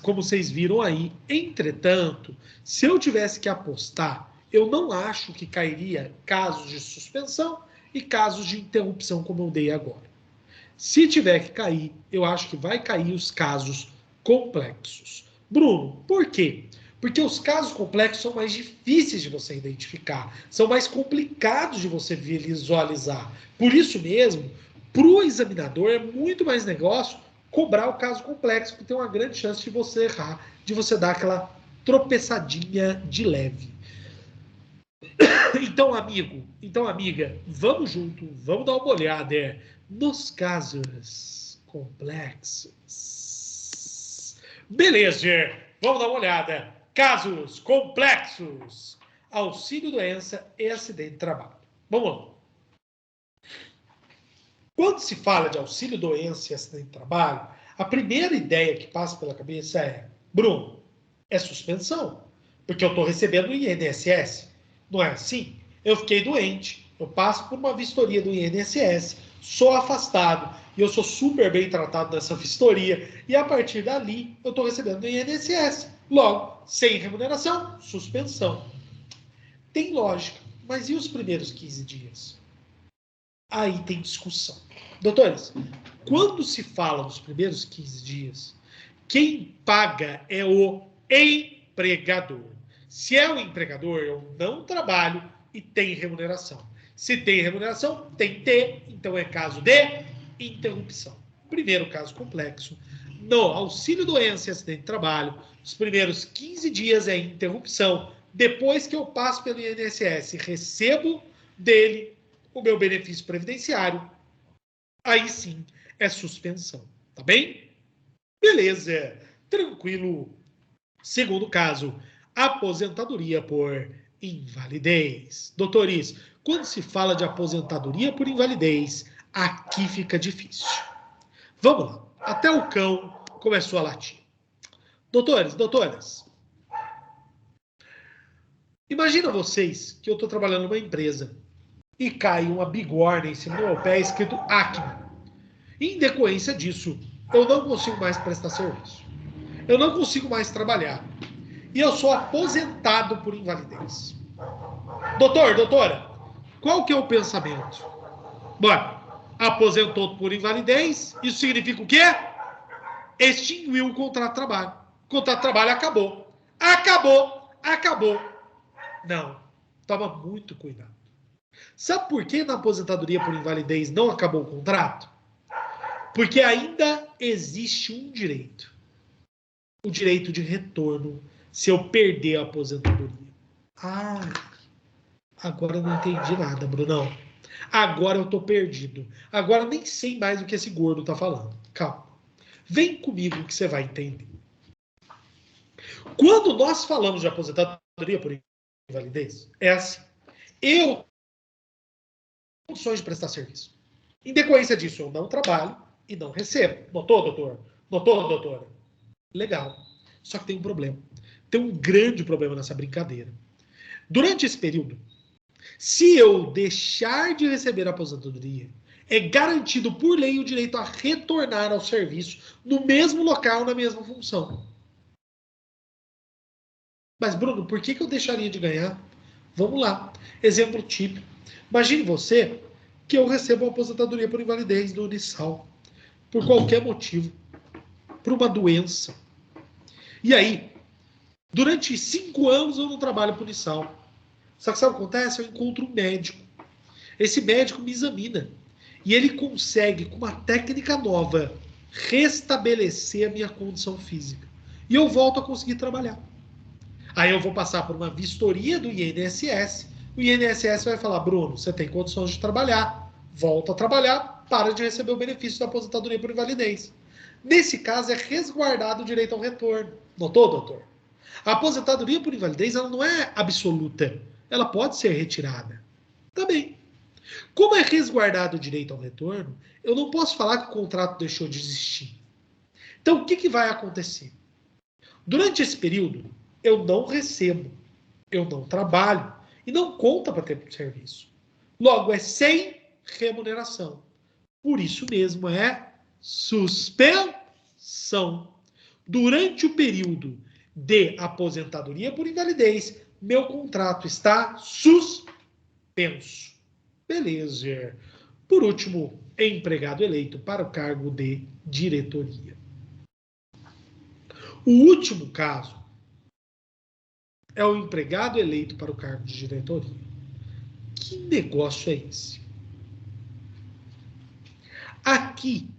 como vocês viram aí. Entretanto, se eu tivesse que apostar, eu não acho que cairia casos de suspensão e casos de interrupção como eu dei agora. Se tiver que cair, eu acho que vai cair os casos complexos. Bruno, por quê? Porque os casos complexos são mais difíceis de você identificar, são mais complicados de você visualizar. Por isso mesmo, para o examinador é muito mais negócio cobrar o caso complexo, porque tem uma grande chance de você errar, de você dar aquela tropeçadinha de leve. Então, amigo, então, amiga, vamos junto, vamos dar uma olhada nos casos complexos. Beleza, vamos dar uma olhada. Casos complexos. Auxílio doença e acidente de trabalho. Vamos lá. Quando se fala de auxílio doença e acidente de trabalho, a primeira ideia que passa pela cabeça é, Bruno, é suspensão, porque eu estou recebendo o INSS. Não é assim? Eu fiquei doente, eu passo por uma vistoria do INSS, sou afastado e eu sou super bem tratado nessa vistoria e a partir dali eu estou recebendo o INSS. Logo, sem remuneração, suspensão. Tem lógica, mas e os primeiros 15 dias? Aí tem discussão. Doutores, quando se fala dos primeiros 15 dias, quem paga é o empregador. Se é o empregador, eu não trabalho e tem remuneração. Se tem remuneração, tem que ter, então é caso de interrupção. Primeiro caso complexo. No auxílio doença e acidente de trabalho, os primeiros 15 dias é interrupção. Depois que eu passo pelo INSS e recebo dele o meu benefício previdenciário, aí sim é suspensão. Tá bem? Beleza. Tranquilo. Segundo caso, aposentadoria por invalidez. Doutores, quando se fala de aposentadoria por invalidez, aqui fica difícil. Vamos lá. Até o cão começou a latir. Doutores, doutoras, imagina vocês que eu estou trabalhando numa empresa e cai uma bigorna em cima do meu pé escrito Acme. Em decorrência disso, eu não consigo mais prestar serviço. Eu não consigo mais trabalhar. E eu sou aposentado por invalidez. Doutor, doutora, qual que é o pensamento? Bom, aposentou por invalidez, isso significa o quê? Extinguiu o contrato de trabalho. O contrato de trabalho acabou. Acabou. Não, toma muito cuidado. Sabe por que na aposentadoria por invalidez não acabou o contrato? Porque ainda existe um direito. O direito de retorno se eu perder a aposentadoria. Ah, agora eu não entendi nada, Brunão. Agora eu tô perdido. Agora eu nem sei mais o que esse gordo tá falando. Calma. Vem comigo que você vai entender. Quando nós falamos de aposentadoria por invalidez, é assim. Eu tenho condições de prestar serviço. Em decorrência disso, eu não trabalho e não recebo. Notou, doutor? Notou, doutora? Legal. Só que tem um problema. Tem um grande problema nessa brincadeira. Durante esse período, se eu deixar de receber a aposentadoria, é garantido por lei o direito a retornar ao serviço no mesmo local, na mesma função. Mas, Bruno, por que eu deixaria de ganhar? Vamos lá. Exemplo típico. Imagine você que eu recebo a aposentadoria por invalidez do Unisal, por qualquer motivo, por uma doença. E aí, durante 5 anos eu não trabalho por Unisal. Só que sabe o que acontece? Eu encontro um médico. Esse médico me examina. E ele consegue, com uma técnica nova, restabelecer a minha condição física. E eu volto a conseguir trabalhar. Aí eu vou passar por uma vistoria do INSS. O INSS vai falar, Bruno, você tem condições de trabalhar. volta a trabalhar, para de receber o benefício da aposentadoria por invalidez. Nesse caso, é resguardado o direito ao retorno. Notou, doutor? A aposentadoria por invalidez ela não é absoluta. Ela pode ser retirada. Também. Como é resguardado o direito ao retorno, eu não posso falar que o contrato deixou de existir. Então, o que vai acontecer? Durante esse período, eu não recebo, eu não trabalho e não conta para tempo de serviço. Logo, é sem remuneração. Por isso mesmo, é suspensão. Durante o período de aposentadoria por invalidez, meu contrato está suspenso. Beleza. Por último, empregado eleito para o cargo de diretoria. O último caso é o empregado eleito para o cargo de diretoria. Que negócio é esse? Aqui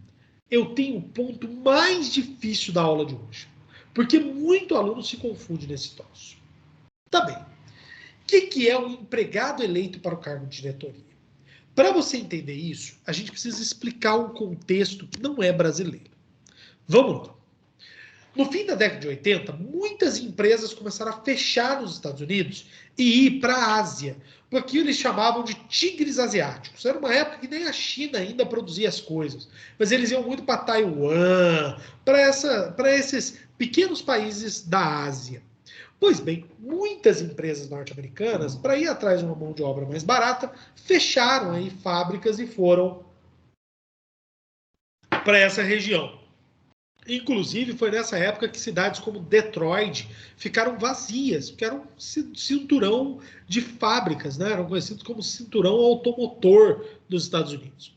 eu tenho o ponto mais difícil da aula de hoje, porque muito aluno se confunde nesse troço. Tá bem. O que é um empregado eleito para o cargo de diretoria? Para você entender isso, a gente precisa explicar um contexto que não é brasileiro. Vamos lá. No fim da década de 80, muitas empresas começaram a fechar nos Estados Unidos e ir para a Ásia, porque eles chamavam de tigres asiáticos. Era uma época que nem a China ainda produzia as coisas, mas eles iam muito para Taiwan, para esses pequenos países da Ásia. Pois bem, muitas empresas norte-americanas, para ir atrás de uma mão de obra mais barata, fecharam aí fábricas e foram para essa região. Inclusive, foi nessa época que cidades como Detroit ficaram vazias, porque era um cinturão de fábricas, né? Eram conhecidos como cinturão automotor dos Estados Unidos.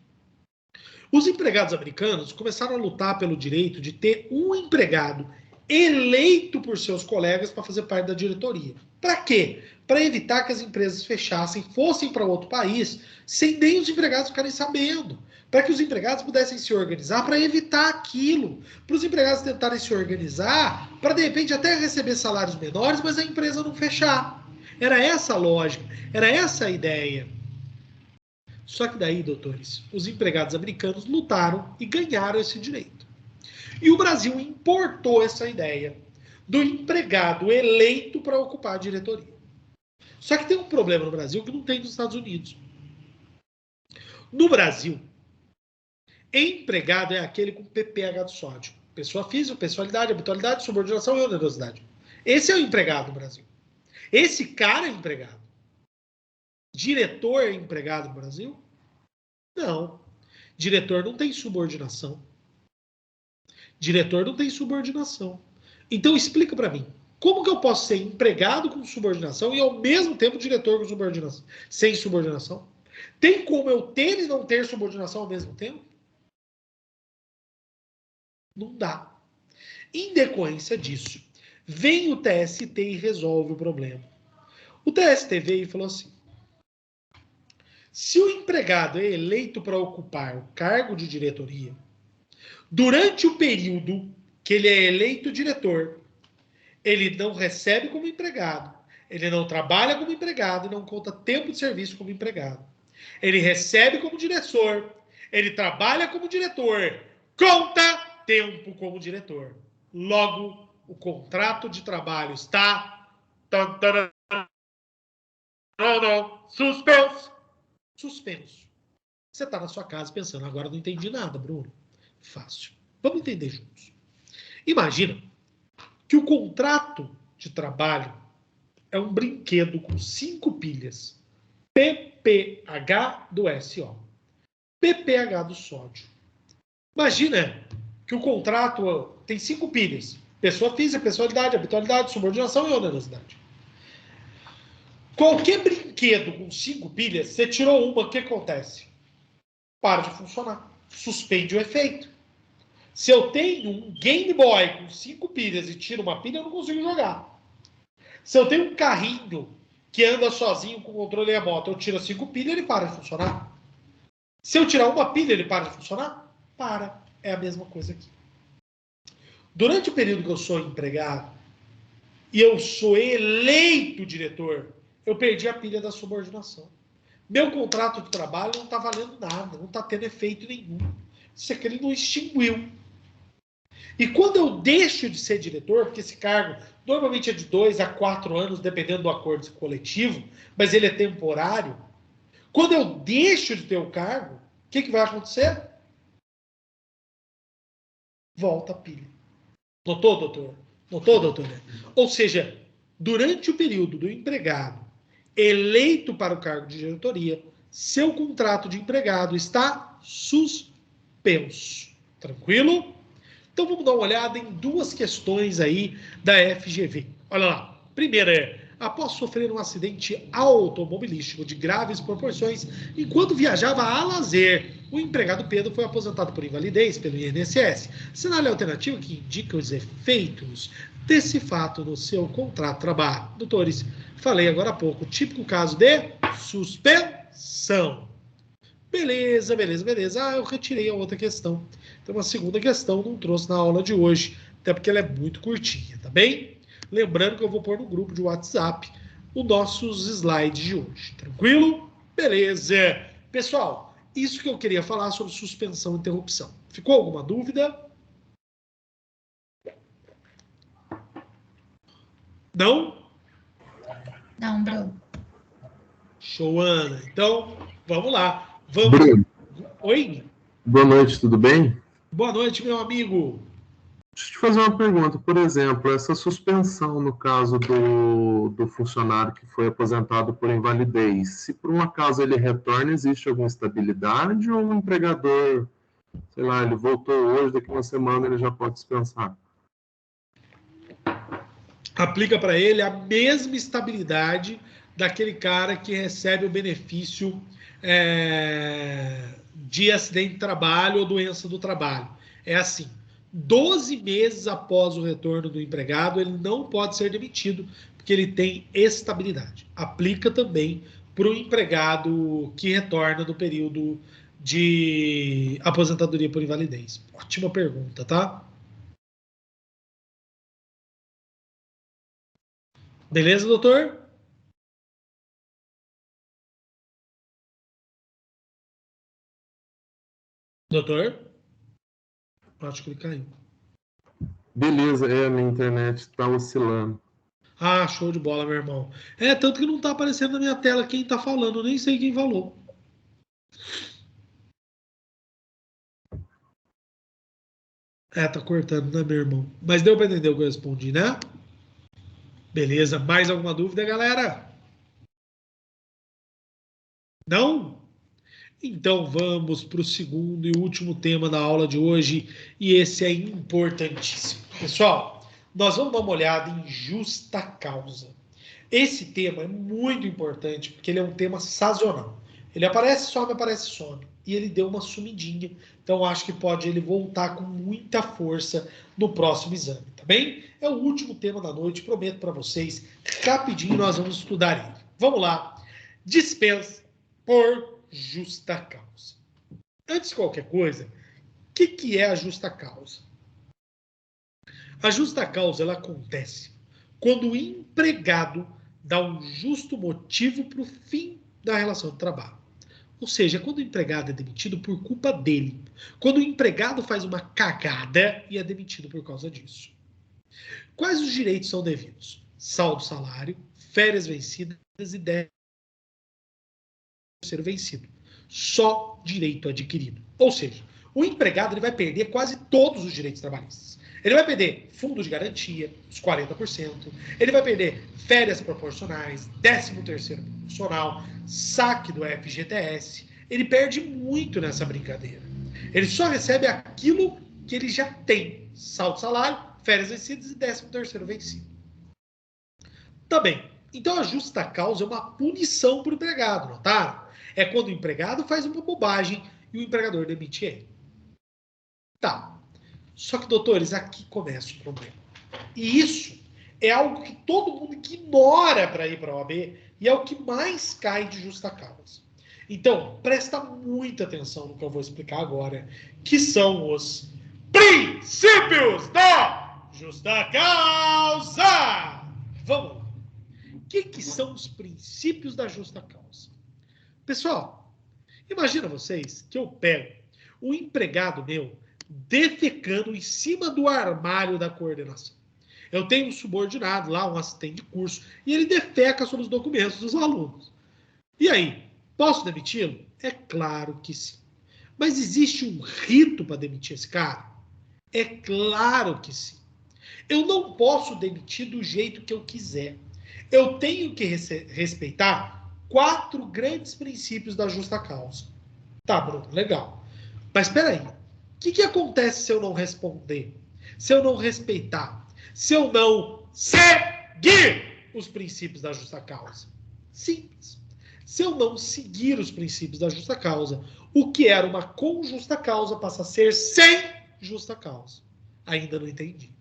Os empregados americanos começaram a lutar pelo direito de ter um empregado eleito por seus colegas para fazer parte da diretoria. Para quê? Para evitar que as empresas fechassem, fossem para outro país, sem nem os empregados ficarem sabendo. Para que os empregados pudessem se organizar para evitar aquilo. Para os empregados tentarem se organizar para, de repente, até receber salários menores, mas a empresa não fechar. Era essa a lógica, era essa a ideia. Só que daí, doutores, os empregados americanos lutaram e ganharam esse direito. E o Brasil importou essa ideia do empregado eleito para ocupar a diretoria. Só que tem um problema no Brasil que não tem nos Estados Unidos. No Brasil, empregado é aquele com PPH do sódio. Pessoa física, pessoalidade, habitualidade, subordinação e onerosidade. Esse é o empregado no Brasil. Esse cara é empregado. Diretor é empregado no Brasil? Não. Diretor não tem subordinação. Diretor não tem subordinação. Então explica para mim, como que eu posso ser empregado com subordinação e ao mesmo tempo diretor com subordinação? Sem subordinação? Tem como eu ter e não ter subordinação ao mesmo tempo? Não dá. Em decorrência disso, vem o TST e resolve o problema. O TST veio e falou assim: se o empregado é eleito para ocupar o cargo de diretoria, durante o período que ele é eleito diretor, ele não recebe como empregado, ele não trabalha como empregado e não conta tempo de serviço como empregado. Ele recebe como diretor, ele trabalha como diretor, conta tempo como diretor. Logo, o contrato de trabalho está suspenso. Suspenso. Você está na sua casa pensando, agora não entendi nada, Bruno. Fácil. Vamos entender juntos. Imagina que o contrato de trabalho é um brinquedo com 5 pilhas. PPH do SO. PPH do sódio. Imagina que o contrato tem 5 pilhas. Pessoa física, pessoalidade, habitualidade, subordinação e onerosidade. Qualquer brinquedo com 5 pilhas, você tirou uma, o que acontece? Para de funcionar. Suspende o efeito. Se eu tenho um Game Boy com 5 pilhas e tiro uma pilha, eu não consigo jogar. Se eu tenho um carrinho que anda sozinho com controle remoto, eu tiro 5 pilhas, ele para de funcionar. Se eu tirar uma pilha, ele para de funcionar? Para. É a mesma coisa aqui. Durante o período que eu sou empregado e eu sou eleito diretor, eu perdi a pilha da subordinação. Meu contrato de trabalho não está valendo nada, não está tendo efeito nenhum. Isso é que ele não extinguiu. E quando eu deixo de ser diretor, porque esse cargo normalmente é de 2 a 4 anos, dependendo do acordo coletivo, mas ele é temporário. Quando eu deixo de ter o cargo, o que vai acontecer? Volta a pilha. Notou, doutor? Notou, doutora? Ou seja, durante o período do empregado eleito para o cargo de diretoria, seu contrato de empregado está suspenso. Tranquilo? Então vamos dar uma olhada em duas questões aí da FGV. Olha lá. Primeira é: após sofrer um acidente automobilístico de graves proporções, enquanto viajava a lazer, o empregado Pedro foi aposentado por invalidez pelo INSS. Sinal alternativo que indica os efeitos desse fato no seu contrato de trabalho. Doutores, falei agora há pouco, típico caso de suspensão. Beleza. Ah, eu retirei a outra questão. Então, a segunda questão não trouxe na aula de hoje, até porque ela é muito curtinha, tá bem? Lembrando que eu vou pôr no grupo de WhatsApp os nossos slides de hoje. Tranquilo? Beleza. Pessoal, isso que eu queria falar sobre suspensão e interrupção. Ficou alguma dúvida? Não? Não, Bruno. Show, Ana. Então, vamos lá. Vamos. Bruno, Oi? boa noite, tudo bem? Boa noite, meu amigo. Deixa eu te fazer uma pergunta. Por exemplo, essa suspensão no caso do funcionário que foi aposentado por invalidez, se por um acaso ele retorna, existe alguma estabilidade ou o empregador, sei lá, ele voltou hoje, daqui uma semana ele já pode dispensar? Aplica para ele a mesma estabilidade daquele cara que recebe o benefício de acidente de trabalho ou doença do trabalho. É assim, 12 meses após o retorno do empregado, ele não pode ser demitido, porque ele tem estabilidade. Aplica também para o empregado que retorna no período de aposentadoria por invalidez. Ótima pergunta, tá? Beleza, doutor? Doutor? Acho que ele caiu. Beleza, a minha internet está oscilando. Ah, show de bola, meu irmão. Tanto que não tá aparecendo na minha tela quem tá falando, eu nem sei quem falou. Tá cortando, né, meu irmão? Mas deu para entender o que eu respondi, né? Beleza, mais alguma dúvida, galera? Não? Então vamos para o segundo e último tema da aula de hoje, e esse é importantíssimo. Pessoal, nós vamos dar uma olhada em justa causa. Esse tema é muito importante porque ele é um tema sazonal. Ele aparece, some, e ele deu uma sumidinha. Então acho que pode ele voltar com muita força no próximo exame, tá bem? É o último tema da noite, prometo para vocês, rapidinho nós vamos estudar ele. Vamos lá. Dispensa por justa causa. Antes de qualquer coisa, o que é a justa causa? A justa causa ela acontece quando o empregado dá um justo motivo para o fim da relação de trabalho. Ou seja, quando o empregado é demitido por culpa dele. Quando o empregado faz uma cagada e é demitido por causa disso. Quais os direitos são devidos? Saldo salário, férias vencidas e 13º vencido. Só direito adquirido. Ou seja, o empregado ele vai perder quase todos os direitos trabalhistas. Ele vai perder fundo de garantia, os 40%. Ele vai perder férias proporcionais, 13º proporcional, saque do FGTS. Ele perde muito nessa brincadeira. Ele só recebe aquilo que ele já tem. Saldo salário, férias vencidas e 13º vencido. Tá bem. Então a justa causa é uma punição para o empregado, notaram? É quando o empregado faz uma bobagem e o empregador demite ele. Tá. Só que, doutores, aqui começa o problema. E isso é algo que todo mundo ignora para ir para a OAB e é o que mais cai de justa causa. Então, presta muita atenção no que eu vou explicar agora, que são os princípios da justa causa. Vamos lá. O que são os princípios da justa causa? Pessoal, imagina vocês que eu pego um empregado meu defecando em cima do armário da coordenação. Eu tenho um subordinado lá, um assistente de curso, e ele defeca sobre os documentos dos alunos. E aí, posso demiti-lo? É claro que sim. Mas existe um rito para demitir esse cara? É claro que sim. Eu não posso demitir do jeito que eu quiser. Eu tenho que respeitar 4 grandes princípios da justa causa. Tá, Bruno, legal. Mas espera aí. O que acontece se eu não responder? Se eu não respeitar? Se eu não seguir os princípios da justa causa? Simples. Se eu não seguir os princípios da justa causa, o que era uma com justa causa passa a ser sem justa causa. Ainda não entendi.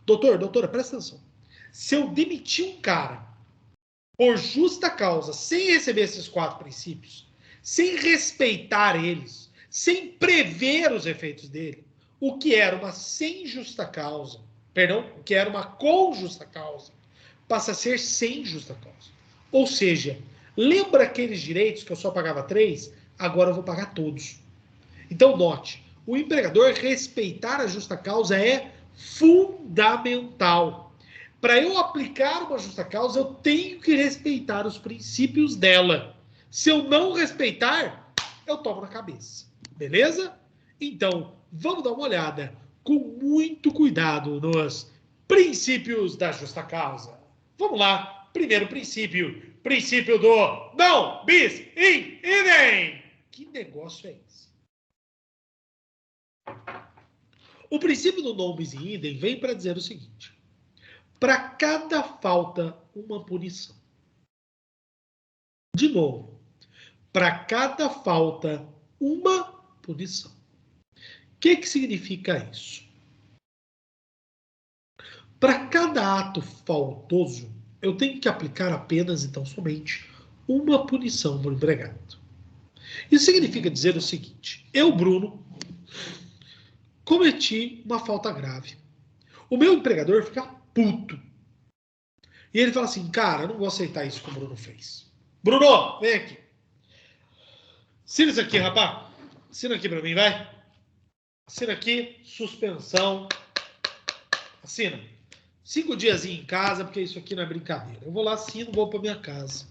Doutora, presta atenção. Se eu demitir um cara por justa causa, sem receber esses 4 princípios, sem respeitar eles, sem prever os efeitos dele, o que era uma sem justa causa, o que era uma com justa causa, passa a ser sem justa causa. Ou seja, lembra aqueles direitos que eu só pagava 3? Agora eu vou pagar todos. Então, note, o empregador respeitar a justa causa é fundamental. Para eu aplicar uma justa causa, eu tenho que respeitar os princípios dela. Se eu não respeitar, eu tomo na cabeça. Beleza? Então, vamos dar uma olhada com muito cuidado nos princípios da justa causa. Vamos lá. Primeiro princípio. Princípio do não bis in idem. Que negócio é esse? O princípio do non bis in idem vem para dizer o seguinte: para cada falta, uma punição. De novo, para cada falta, uma punição. O que significa isso? Para cada ato faltoso, eu tenho que aplicar apenas, então, somente uma punição para o empregado. Isso significa dizer o seguinte: eu, Bruno, cometi uma falta grave. O meu empregador fica puto. E ele fala assim: cara, eu não vou aceitar isso que o Bruno fez. Bruno, vem aqui. Assina isso aqui, rapaz. Assina aqui para mim, vai. Assina aqui, suspensão. Assina. 5 dias em casa, porque isso aqui não é brincadeira. Eu vou lá, assino, vou para minha casa.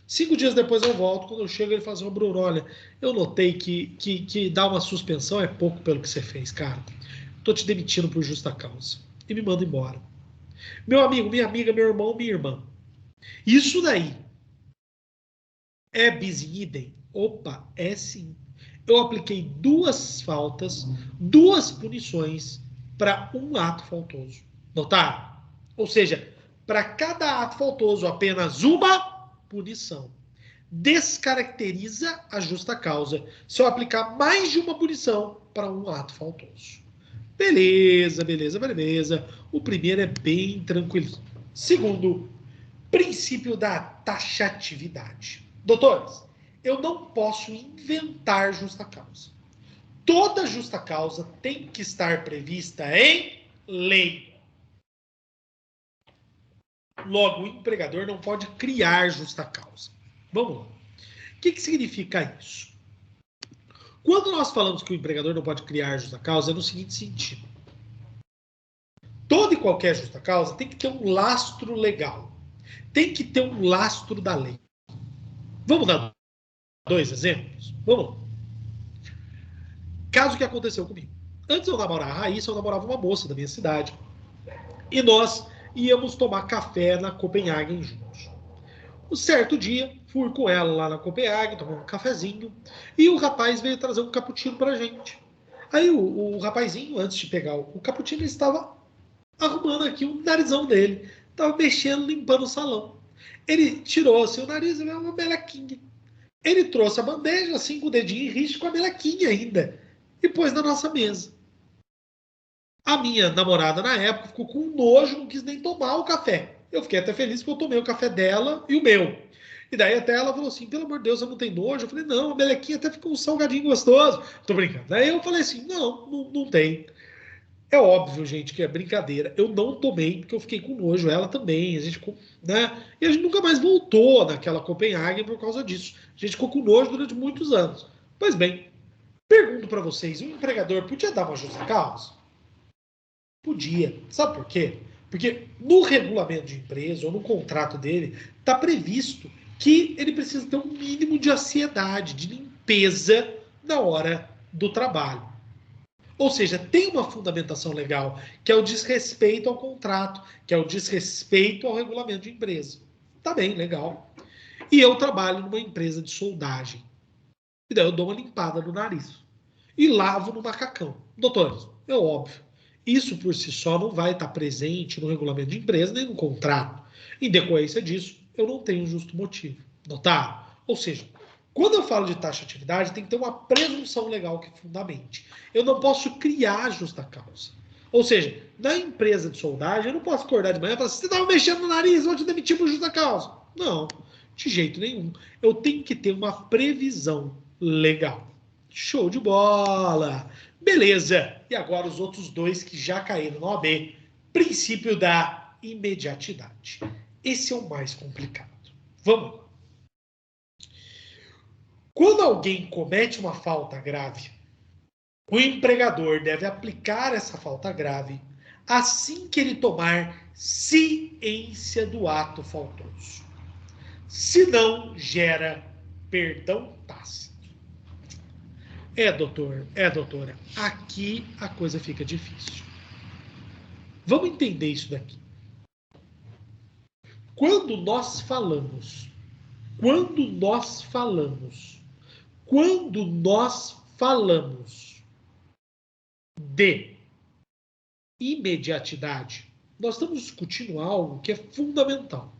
5 dias depois eu volto. Quando eu chego, ele fala assim: Bruno, olha, eu notei que dar uma suspensão é pouco pelo que você fez, cara. Tô te demitindo por justa causa. E me manda embora. Meu amigo, minha amiga, meu irmão, minha irmã. Isso daí é bis in idem? Opa, é sim. Eu apliquei 2 faltas, 2 punições para um ato faltoso. Notaram? Ou seja, para cada ato faltoso, apenas uma punição. Descaracteriza a justa causa se eu aplicar mais de uma punição para um ato faltoso. Beleza. O primeiro é bem tranquilo. Segundo, princípio da taxatividade. Doutores, eu não posso inventar justa causa. Toda justa causa tem que estar prevista em lei. Logo, o empregador não pode criar justa causa. Vamos lá. O que significa isso? Quando nós falamos que o empregador não pode criar justa causa, é no seguinte sentido. Toda e qualquer justa causa tem que ter um lastro legal. Tem que ter um lastro da lei. Vamos dar 2 exemplos? Vamos lá. Caso que aconteceu comigo. Antes de eu namorar a Raíssa, eu namorava uma moça da minha cidade. E nós íamos tomar café na Copenhagen juntos. Um certo dia, fui com ela lá na Copenhagen, tomamos um cafezinho, e o rapaz veio trazer um cappuccino pra gente. Aí o rapazinho, antes de pegar o cappuccino, ele estava arrumando aqui o narizão dele. Estava mexendo, limpando o salão. Ele tirou assim, o nariz e veio uma melequinha. Ele trouxe a bandeja, assim, com o dedinho em risco, com a melequinha ainda, e pôs na nossa mesa. A minha namorada, na época, ficou com nojo, não quis nem tomar o café. Eu fiquei até feliz porque eu tomei o café dela e o meu. E daí até ela falou assim: pelo amor de Deus, eu não tenho nojo. Eu falei: não, a melequinha até ficou um salgadinho gostoso. Tô brincando. Daí eu falei assim: não tem. É óbvio, gente, que é brincadeira. Eu não tomei, porque eu fiquei com nojo, ela também. A gente, né? E a gente nunca mais voltou naquela Copenhague por causa disso. A gente ficou com nojo durante muitos anos. Pois bem, pergunto para vocês, um empregador podia dar uma justa causa? Podia. Sabe por quê? Porque no regulamento de empresa, ou no contrato dele, está previsto que ele precisa ter um mínimo de assiedade, de limpeza na hora do trabalho. Ou seja, tem uma fundamentação legal, que é o desrespeito ao contrato, que é o desrespeito ao regulamento de empresa. Tá bem, legal. E eu trabalho numa empresa de soldagem. E daí eu dou uma limpada no nariz. E lavo no macacão. Doutores, é óbvio. Isso por si só não vai estar presente no regulamento de empresa nem no contrato. Em decorrência disso, eu não tenho justo motivo. Notaram? Ou seja, quando eu falo de taxatividade, tem que ter uma presunção legal que fundamente. Eu não posso criar justa causa. Ou seja, na empresa de soldagem, eu não posso acordar de manhã e falar assim, você estava mexendo no nariz, vou te demitir por justa causa. Não, de jeito nenhum. Eu tenho que ter uma previsão legal. Show de bola! Beleza! E agora os outros dois que já caíram no OAB. Princípio da imediatidade. Esse é o mais complicado. Vamos lá. Quando alguém comete uma falta grave, o empregador deve aplicar essa falta grave assim que ele tomar ciência do ato faltoso. Senão, gera perdão tácito. Doutora, aqui a coisa fica difícil. Vamos entender isso daqui. Quando nós falamos de imediatidade, nós estamos discutindo algo que é fundamental.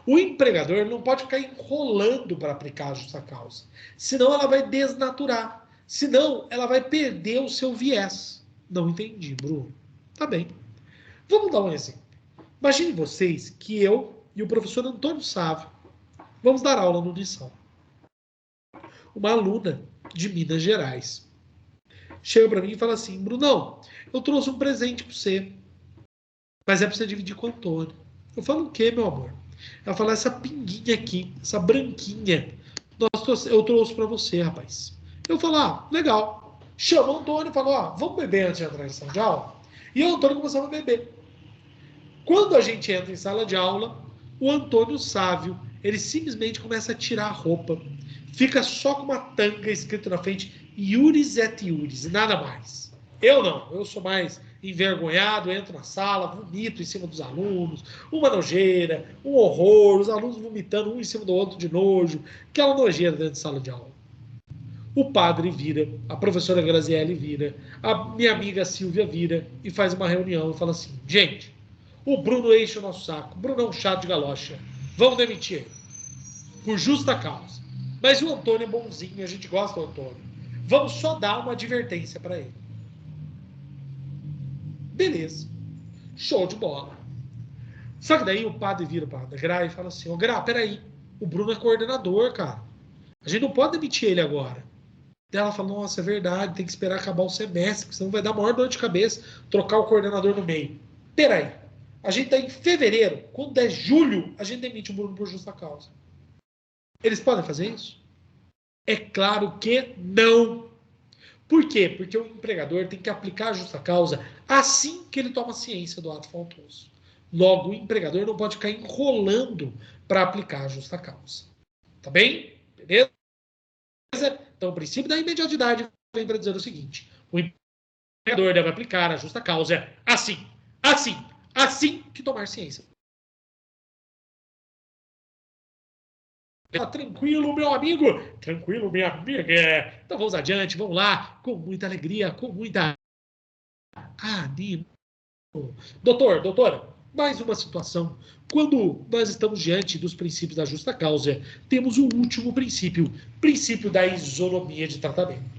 O empregador não pode ficar enrolando para aplicar a justa causa, senão ela vai desnaturar, senão ela vai perder o seu viés. Não entendi, Bruno. Tá bem. Vamos dar um exemplo. Imagine vocês que eu e o professor Antônio Sávio vamos dar aula no Unição. Uma aluna de Minas Gerais chega para mim e fala assim, Brunão, eu trouxe um presente para você, mas é para você dividir com o Antônio. Eu falo o quê, meu amor? Ela fala, essa pinguinha aqui, essa branquinha, eu trouxe para você, rapaz. Eu falo, legal. Chama o Antônio e fala, vamos beber antes de entrar em sala de aula? E o Antônio começava a beber. Quando a gente entra em sala de aula, o Antônio Sávio, ele simplesmente começa a tirar a roupa, fica só com uma tanga escrito na frente, Iuris et Iuris, e nada mais. Eu não, eu sou mais envergonhado, entro na sala, vomito em cima dos alunos, uma nojeira, um horror, os alunos vomitando um em cima do outro de nojo, aquela nojeira dentro de sala de aula. O padre vira, a professora Graziele vira, a minha amiga Silvia vira e faz uma reunião e fala assim, gente, o Bruno enche o nosso saco, o Bruno é um chato de galocha, vamos demitir ele, por justa causa. Mas o Antônio é bonzinho, a gente gosta do Antônio. Vamos só dar uma advertência para ele. Beleza. Show de bola. Só que daí o padre vira para a Gra e fala assim, Gra, peraí, o Bruno é coordenador, cara. A gente não pode demitir ele agora. Daí ela fala, nossa, é verdade, tem que esperar acabar o semestre, porque senão vai dar maior dor de cabeça trocar o coordenador no meio. Peraí, a gente está em fevereiro, quando é julho, a gente demite o Bruno por justa causa. Eles podem fazer isso? É claro que não. Por quê? Porque o empregador tem que aplicar a justa causa assim que ele toma ciência do ato faltoso. Logo, o empregador não pode ficar enrolando para aplicar a justa causa. Tá bem? Beleza? Então, o princípio da imediatidade vem para dizer o seguinte. O empregador deve aplicar a justa causa assim que tomar ciência. Tranquilo, meu amigo. Tranquilo, minha amiga. Então vamos adiante, vamos lá, com muita alegria, com muita animo. Doutora, mais uma situação. Quando nós estamos diante dos princípios da justa causa, temos o último princípio da isonomia de tratamento.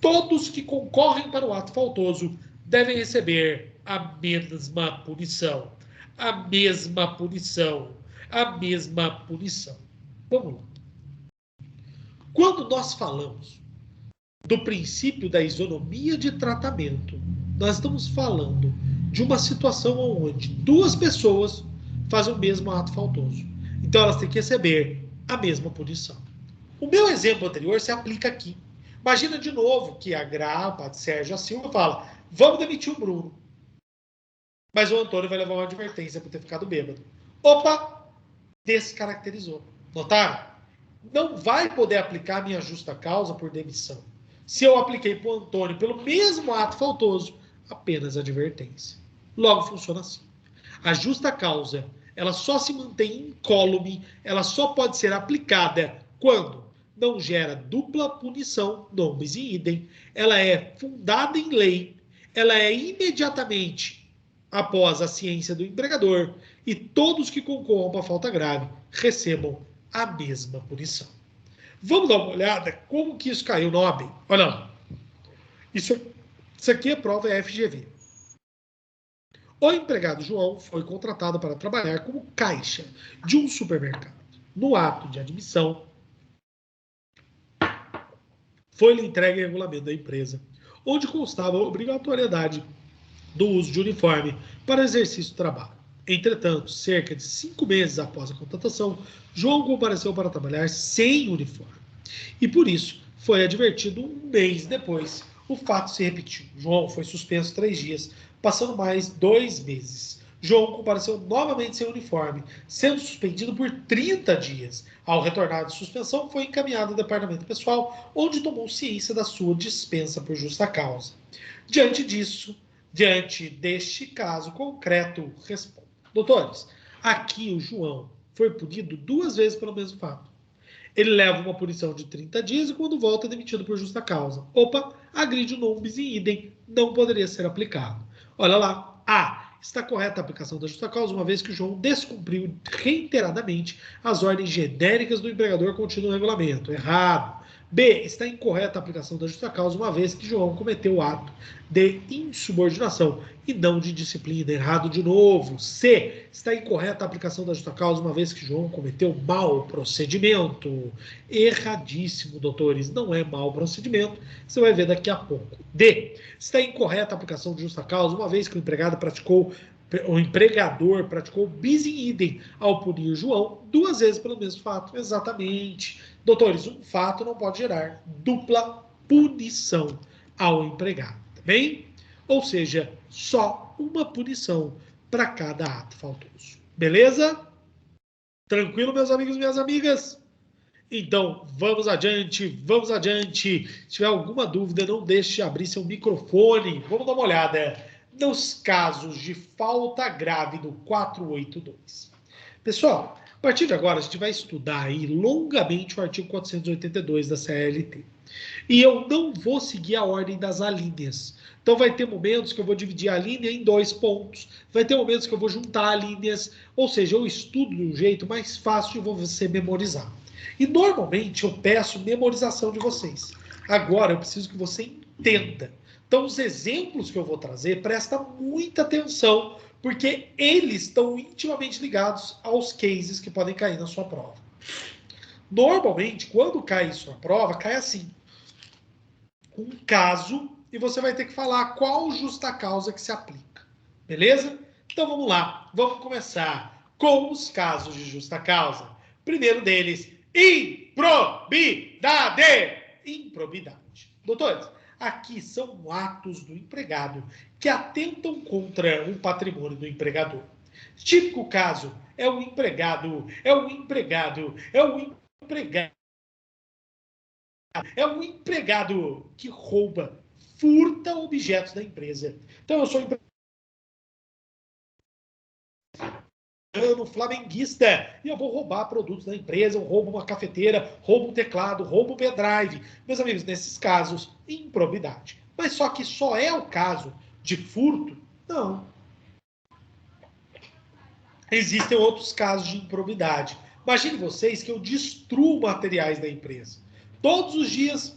Todos que concorrem para o ato faltoso devem receber a mesma punição. A mesma punição. Vamos lá. Quando nós falamos do princípio da isonomia de tratamento, nós estamos falando de uma situação onde duas pessoas fazem o mesmo ato faltoso. Então, elas têm que receber a mesma punição. O meu exemplo anterior se aplica aqui. Imagina de novo que a Gra, o padre Sérgio, a Silva fala, vamos demitir o Bruno. Mas o Antônio vai levar uma advertência por ter ficado bêbado. Opa! Descaracterizou. Notaram? Não vai poder aplicar minha justa causa por demissão. Se eu apliquei para o Antônio pelo mesmo ato faltoso, apenas advertência. Logo funciona assim. A justa causa, ela só se mantém incólume, ela só pode ser aplicada quando não gera dupla punição, non bis in idem, ela é fundada em lei, ela é imediatamente após a ciência do empregador e todos que concorram para a falta grave recebam a mesma punição. Vamos dar uma olhada como que isso caiu no OAB. Olha lá. Isso aqui é prova FGV. O empregado João foi contratado para trabalhar como caixa de um supermercado. No ato de admissão, foi-lhe entregue o regulamento da empresa, onde constava a obrigatoriedade do uso de uniforme para exercício do trabalho. Entretanto, cerca de 5 meses após a contratação, João compareceu para trabalhar sem uniforme. E por isso, foi advertido 1 mês depois. O fato se repetiu. João foi suspenso 3 dias, passando mais 2 meses. João compareceu novamente sem uniforme, sendo suspendido por 30 dias. Ao retornar de suspensão, foi encaminhado ao departamento pessoal, onde tomou ciência da sua dispensa por justa causa. Diante deste caso concreto, respondo. Doutores, aqui o João foi punido 2 vezes pelo mesmo fato. Ele leva uma punição de 30 dias e quando volta é demitido por justa causa. Opa, agride o non bis in idem, não poderia ser aplicado. Olha lá, A. Está correta a aplicação da justa causa, uma vez que o João descumpriu reiteradamente as ordens genéricas do empregador contidas no regulamento. Errado. B. Está incorreta a aplicação da justa causa, uma vez que João cometeu o ato de insubordinação e não de disciplina. Errado de novo. C. Está incorreta a aplicação da justa causa, uma vez que João cometeu mau procedimento. Erradíssimo, doutores. Não é mau procedimento. Você vai ver daqui a pouco. D. Está incorreta a aplicação de justa causa, uma vez que o empregador praticou bis in idem ao punir João 2 vezes pelo mesmo fato. Exatamente. Doutores, um fato não pode gerar dupla punição ao empregado, tá bem? Ou seja, só uma punição para cada ato faltoso. Beleza? Tranquilo, meus amigos e minhas amigas? Então, vamos adiante, vamos adiante. Se tiver alguma dúvida, não deixe de abrir seu microfone. Vamos dar uma olhada nos casos de falta grave do 482. Pessoal, a partir de agora, a gente vai estudar aí longamente o artigo 482 da CLT. E eu não vou seguir a ordem das alíneas. Então, vai ter momentos que eu vou dividir a linha em 2 pontos. Vai ter momentos que eu vou juntar linhas. Ou seja, eu estudo de um jeito mais fácil de você memorizar. E, normalmente, eu peço memorização de vocês. Agora, eu preciso que você entenda. Então, os exemplos que eu vou trazer, presta muita atenção, porque eles estão intimamente ligados aos cases que podem cair na sua prova. Normalmente, quando cai em sua prova, cai assim. Um caso, e você vai ter que falar qual justa causa que se aplica. Beleza? Então, vamos lá. Vamos começar com os casos de justa causa. Primeiro deles, improbidade. Improbidade. Doutores, aqui são atos do empregado que atentam contra o patrimônio do empregador. Típico caso é o empregado que rouba, furta objetos da empresa. Então, eu sou empregado flamenguista e eu vou roubar produtos da empresa, eu roubo uma cafeteira, roubo um teclado, roubo um pendrive. Meus amigos, nesses casos, improbidade. Mas só que só é o caso de furto? Não. Existem outros casos de improbidade. Imagine vocês que eu destruo materiais da empresa. Todos os dias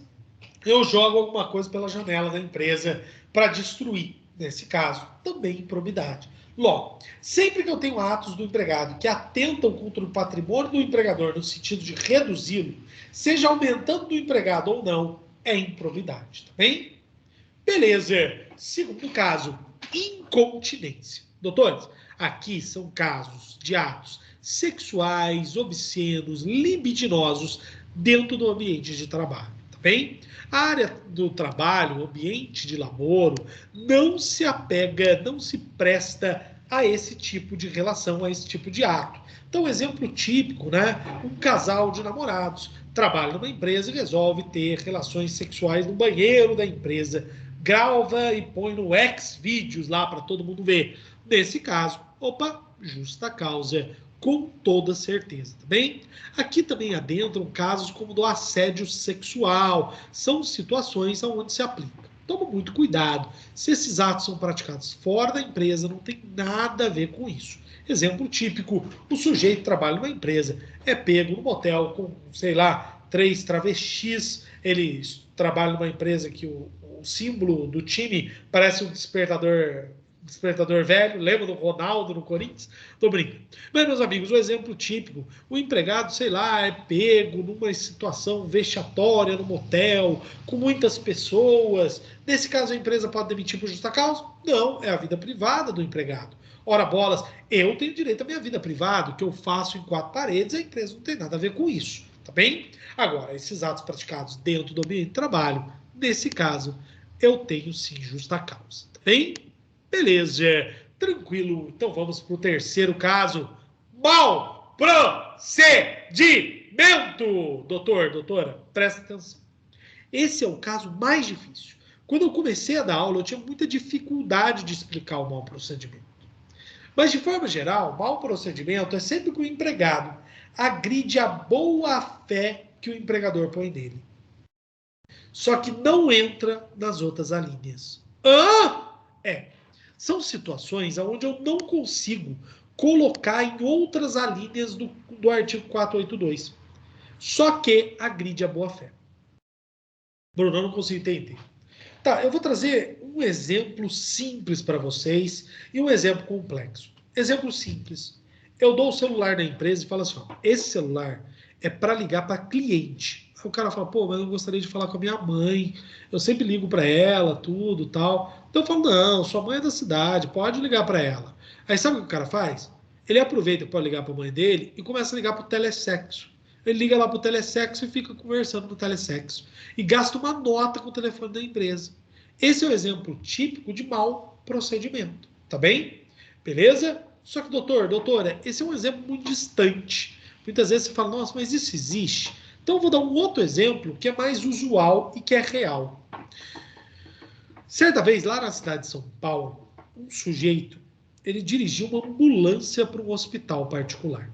eu jogo alguma coisa pela janela da empresa para destruir. Nesse caso, também improbidade. Logo, sempre que eu tenho atos do empregado que atentam contra o patrimônio do empregador no sentido de reduzi-lo, seja aumentando do empregado ou não, é improbidade, tá bem? Beleza. Segundo caso, incontinência. Doutores, aqui são casos de atos sexuais, obscenos, libidinosos dentro do ambiente de trabalho, tá bem? A área do trabalho, o ambiente de namoro, não se apega, não se presta a esse tipo de relação, a esse tipo de ato. Então, exemplo típico, né? Um casal de namorados trabalha numa empresa e resolve ter relações sexuais no banheiro da empresa, grava e põe no Xvideos lá para todo mundo ver. Nesse caso, opa, justa causa, com toda certeza, tá bem? Aqui também adentram casos como do assédio sexual, são situações onde se aplica. Toma muito cuidado, se esses atos são praticados fora da empresa, não tem nada a ver com isso. Exemplo típico, o sujeito trabalha numa empresa, é pego no motel com, sei lá, 3 travestis, ele trabalha numa empresa que o símbolo do time parece um despertador velho, lembra do Ronaldo no Corinthians? Tô brincando. Mas, meus amigos, o exemplo típico, o empregado, sei lá, é pego numa situação vexatória no motel, com muitas pessoas. Nesse caso, a empresa pode demitir por justa causa? Não, é a vida privada do empregado. Ora bolas, eu tenho direito à minha vida privada, o que eu faço em 4 paredes, a empresa não tem nada a ver com isso, tá bem? Agora, esses atos praticados dentro do ambiente de trabalho, nesse caso, eu tenho sim justa causa, tá bem? Beleza, tranquilo. Então vamos para o terceiro caso. Mau procedimento. Doutora, presta atenção. Esse é o caso mais difícil. Quando eu comecei a dar aula, eu tinha muita dificuldade de explicar o mau procedimento. Mas, de forma geral, mau procedimento é sempre que o empregado agride a boa-fé que o empregador põe nele. Só que não entra nas outras alíneas. São situações onde eu não consigo colocar em outras alíneas do artigo 482. Só que agride a boa-fé. Bruno, eu não consigo entender. Tá, eu vou trazer um exemplo simples para vocês e um exemplo complexo. Exemplo simples. Eu dou o celular da empresa e falo assim, ó, esse celular é para ligar para cliente. Aí o cara fala, pô, mas eu gostaria de falar com a minha mãe, eu sempre ligo para ela, tudo, tal. Então eu falo, não, sua mãe é da cidade, pode ligar para ela. Aí sabe o que o cara faz? Ele aproveita para ligar para a mãe dele e começa a ligar para o telesexo. Ele liga lá para o telesexo e fica conversando no telesexo. E gasta uma nota com o telefone da empresa. Esse é o exemplo típico de mau procedimento. Tá bem? Beleza? Só que, doutora, esse é um exemplo muito distante. Muitas vezes você fala, nossa, mas isso existe? Então eu vou dar um outro exemplo que é mais usual e que é real. Certa vez, lá na cidade de São Paulo, um sujeito, ele dirigiu uma ambulância para um hospital particular.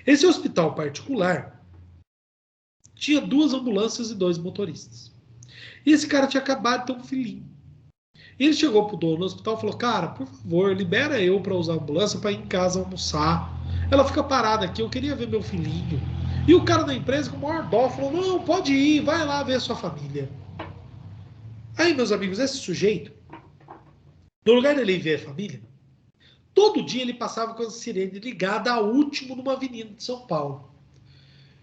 Esse hospital particular tinha 2 ambulâncias e 2 motoristas. E esse cara tinha acabado de ter um filhinho. E ele chegou pro dono do hospital e falou, cara, por favor, libera eu para usar a ambulância para ir em casa almoçar. Ela fica parada aqui, eu queria ver meu filhinho. E o cara da empresa, com o maior dó, falou, não, pode ir, vai lá ver a sua família. Aí, meus amigos, esse sujeito, no lugar dele ir ver a família, todo dia ele passava com a sirene ligada a último numa avenida de São Paulo.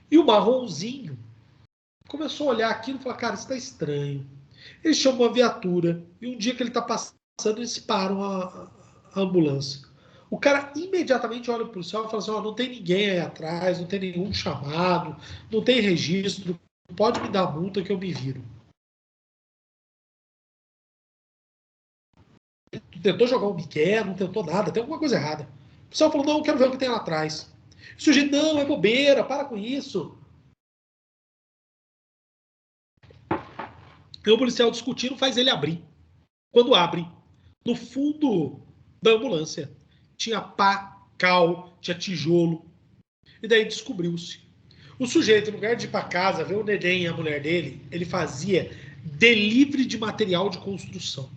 E o marronzinho começou a olhar aquilo e falou, cara, isso está estranho. Ele chamou a viatura e um dia que ele está passando, eles param a ambulância. O cara imediatamente olha para o céu e fala assim, não tem ninguém aí atrás, não tem nenhum chamado, não tem registro, pode me dar multa que eu me viro. Tentou jogar um migué, não tentou nada, tem alguma coisa errada. O pessoal falou, não, eu quero ver o que tem lá atrás. O sujeito, não, é bobeira, para com isso. E o policial discutindo faz ele abrir. Quando abre, no fundo da ambulância, tinha pá, cal, tinha tijolo. E daí descobriu-se. O sujeito, no lugar de ir para casa, ver o neném e a mulher dele, ele fazia delivery de material de construção.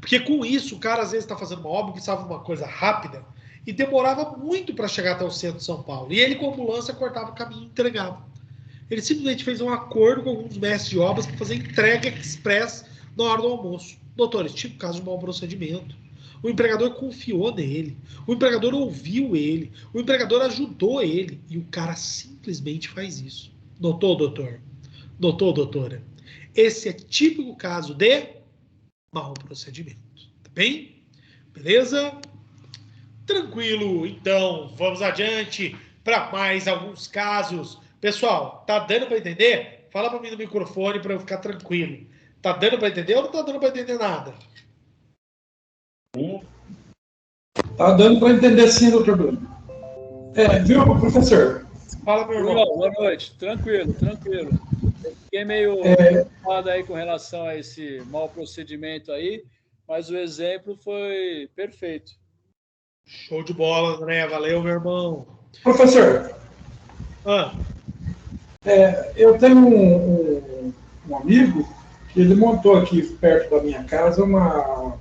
Porque com isso, o cara às vezes está fazendo uma obra, precisava de uma coisa rápida, e demorava muito para chegar até o centro de São Paulo. E ele, com a ambulância, cortava o caminho e entregava. Ele simplesmente fez um acordo com alguns mestres de obras para fazer entrega express na hora do almoço. Doutores, tipo caso de mau procedimento. O empregador confiou nele. O empregador ouviu ele. O empregador ajudou ele. E o cara simplesmente faz isso. Notou, doutor? Notou, doutora? Esse é típico caso de mau procedimento. Tá bem? Beleza? Tranquilo. Então, vamos adiante para mais alguns casos. Pessoal, tá dando para entender? Fala para mim no microfone para eu ficar tranquilo. Tá dando para entender ou não tá dando para entender nada? Tá dando para entender sim, doutor Bruno. Viu, professor? Fala, meu irmão. Boa noite. Tranquilo, tranquilo. Eu fiquei meio preocupado aí com relação a esse mau procedimento aí, mas o exemplo foi perfeito. Show de bola, André. Valeu, meu irmão. Professor, eu tenho um amigo que ele montou aqui perto da minha casa uma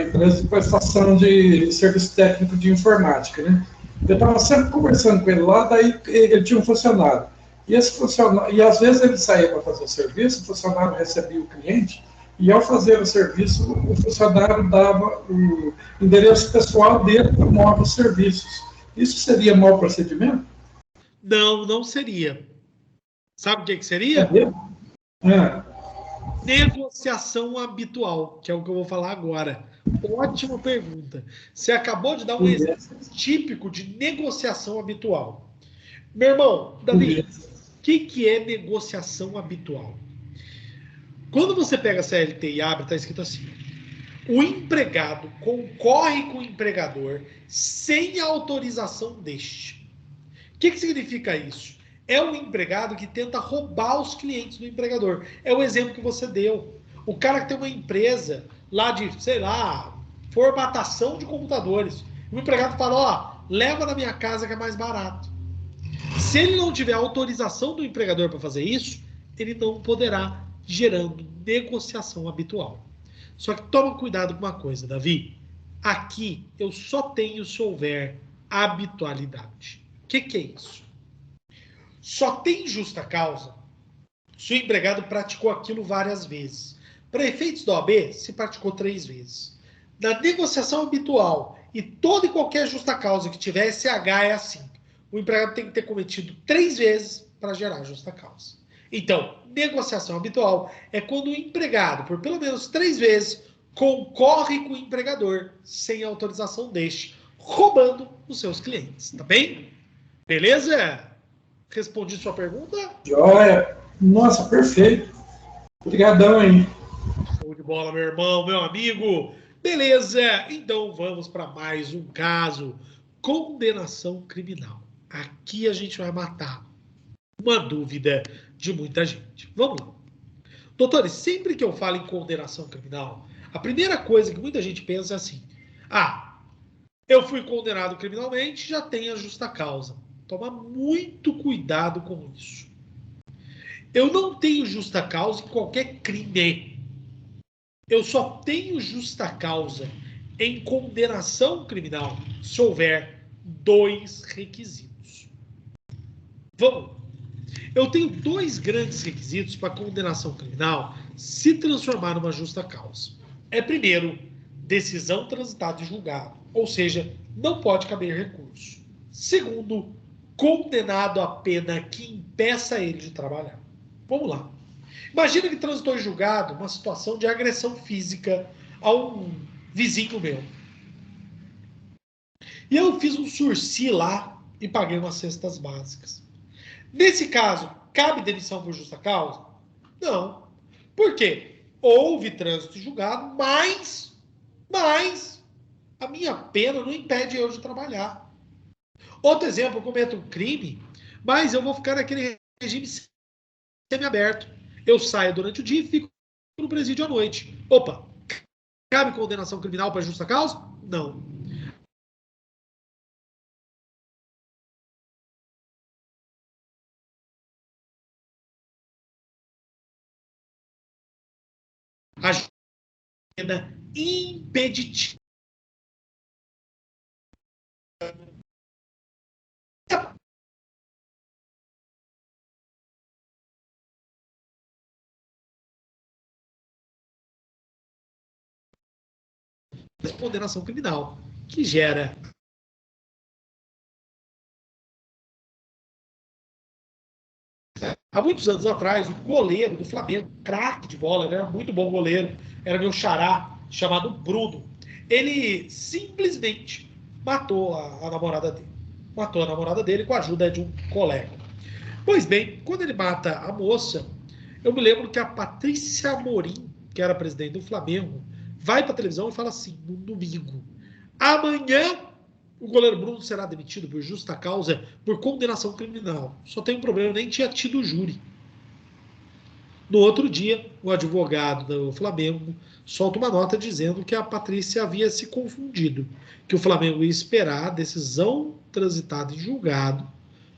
empresa de prestação de serviço técnico de informática, né? Eu estava sempre conversando com ele lá, daí ele tinha um funcionário. E às vezes ele saía para fazer o serviço, o funcionário recebia o cliente, e ao fazer o serviço, o funcionário dava o endereço pessoal dele para novos serviços. Isso seria mau procedimento? Não, não seria. Sabe o que seria? Negociação habitual, que é o que eu vou falar agora. Ótima pergunta. Você acabou de dar um exemplo típico de negociação habitual. Meu irmão, Davi, o que é negociação habitual? Quando você pega a CLT e abre, está escrito assim: o empregado concorre com o empregador sem autorização deste. O que significa isso? É o empregado que tenta roubar os clientes do empregador. É o exemplo que você deu. O cara que tem uma empresa lá de, sei lá, formatação de computadores. O empregado fala, leva na minha casa que é mais barato. Se ele não tiver autorização do empregador para fazer isso, ele não poderá, gerando negociação habitual. Só que toma cuidado com uma coisa, Davi. Aqui eu só tenho se houver habitualidade. O que é isso? Só tem justa causa se o empregado praticou aquilo várias vezes. Para efeitos da OAB, se praticou 3 vezes. Na negociação habitual e toda e qualquer justa causa que tiver SH é assim. O empregado tem que ter cometido 3 vezes para gerar justa causa. Então, negociação habitual é quando o empregado, por pelo menos 3 vezes, concorre com o empregador sem autorização deste, roubando os seus clientes. Tá bem? Beleza? Respondi sua pergunta? Joia! Nossa, perfeito. Obrigadão aí. Show de bola, meu irmão, meu amigo. Beleza, então vamos para mais um caso. Condenação criminal. Aqui a gente vai matar uma dúvida de muita gente. Vamos lá. Doutores, sempre que eu falo em condenação criminal, a primeira coisa que muita gente pensa é assim: eu fui condenado criminalmente, já tenho a justa causa. Toma muito cuidado com isso. Eu não tenho justa causa em qualquer crime. Eu só tenho justa causa em condenação criminal se houver 2 requisitos. Vamos. Eu tenho 2 grandes requisitos para condenação criminal se transformar numa justa causa. Primeiro, decisão transitada e julgado, ou seja, não pode caber recurso. Segundo, condenado a pena que impeça ele de trabalhar. Vamos lá. Imagina que transitou em julgado uma situação de agressão física a um vizinho meu. E eu fiz um sursi lá e paguei umas cestas básicas. Nesse caso, cabe demissão por justa causa? Não. Por quê? Houve trânsito em julgado, mas a minha pena não impede eu de trabalhar. Outro exemplo, eu cometo um crime, mas eu vou ficar naquele regime semiaberto. Eu saio durante o dia e fico no presídio à noite. Opa, cabe condenação criminal para justa causa? Não. A pena impeditiva. Condenação criminal, que gera há muitos anos atrás, o goleiro do Flamengo, craque de bola, era muito bom goleiro, era meu xará, chamado Bruno. Ele simplesmente matou a namorada dele. Matou a namorada dele com a ajuda de um colega. Pois bem, quando ele mata a moça, eu me lembro que a Patrícia Amorim, que era presidente do Flamengo, vai para a televisão e fala assim, no domingo, amanhã o goleiro Bruno será demitido por justa causa, por condenação criminal. Só tem um problema, nem tinha tido júri. No outro dia, o advogado do Flamengo solta uma nota dizendo que a Patrícia havia se confundido, que o Flamengo ia esperar a decisão transitada em julgado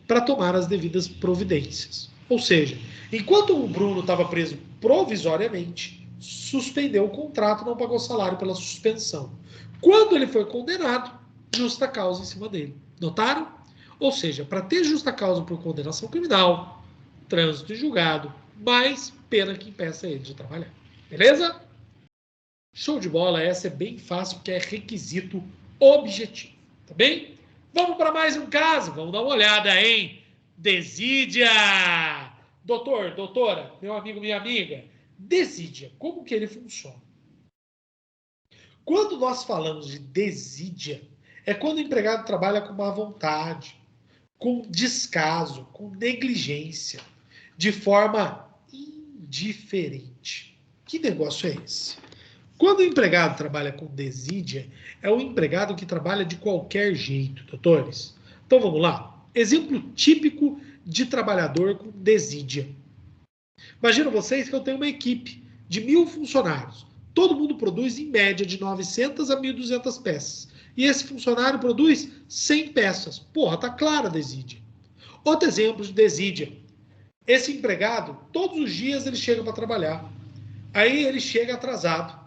para tomar as devidas providências. Ou seja, enquanto o Bruno estava preso provisoriamente, suspendeu o contrato, não pagou salário pela suspensão. Quando ele foi condenado, justa causa em cima dele. Notaram? Ou seja, para ter justa causa por condenação criminal, trânsito e julgado, mais pena que impeça ele de trabalhar. Beleza? Show de bola. Essa é bem fácil, porque é requisito objetivo. Tá bem? Vamos para mais um caso. Vamos dar uma olhada em desídia. Doutor, doutora, meu amigo, minha amiga, desídia, como que ele funciona? Quando nós falamos de desídia, é quando o empregado trabalha com má vontade, com descaso, com negligência, de forma indiferente. Que negócio é esse? Quando o empregado trabalha com desídia, é um empregado que trabalha de qualquer jeito, doutores. Então vamos lá. Exemplo típico de trabalhador com desídia. Imagina vocês que eu tenho uma equipe de 1.000 funcionários. Todo mundo produz em média de 900 a 1.200 peças. E esse funcionário produz 100 peças. Porra, tá clara a desídia. Outro exemplo de desídia. Esse empregado, todos os dias ele chega para trabalhar. Aí ele chega atrasado.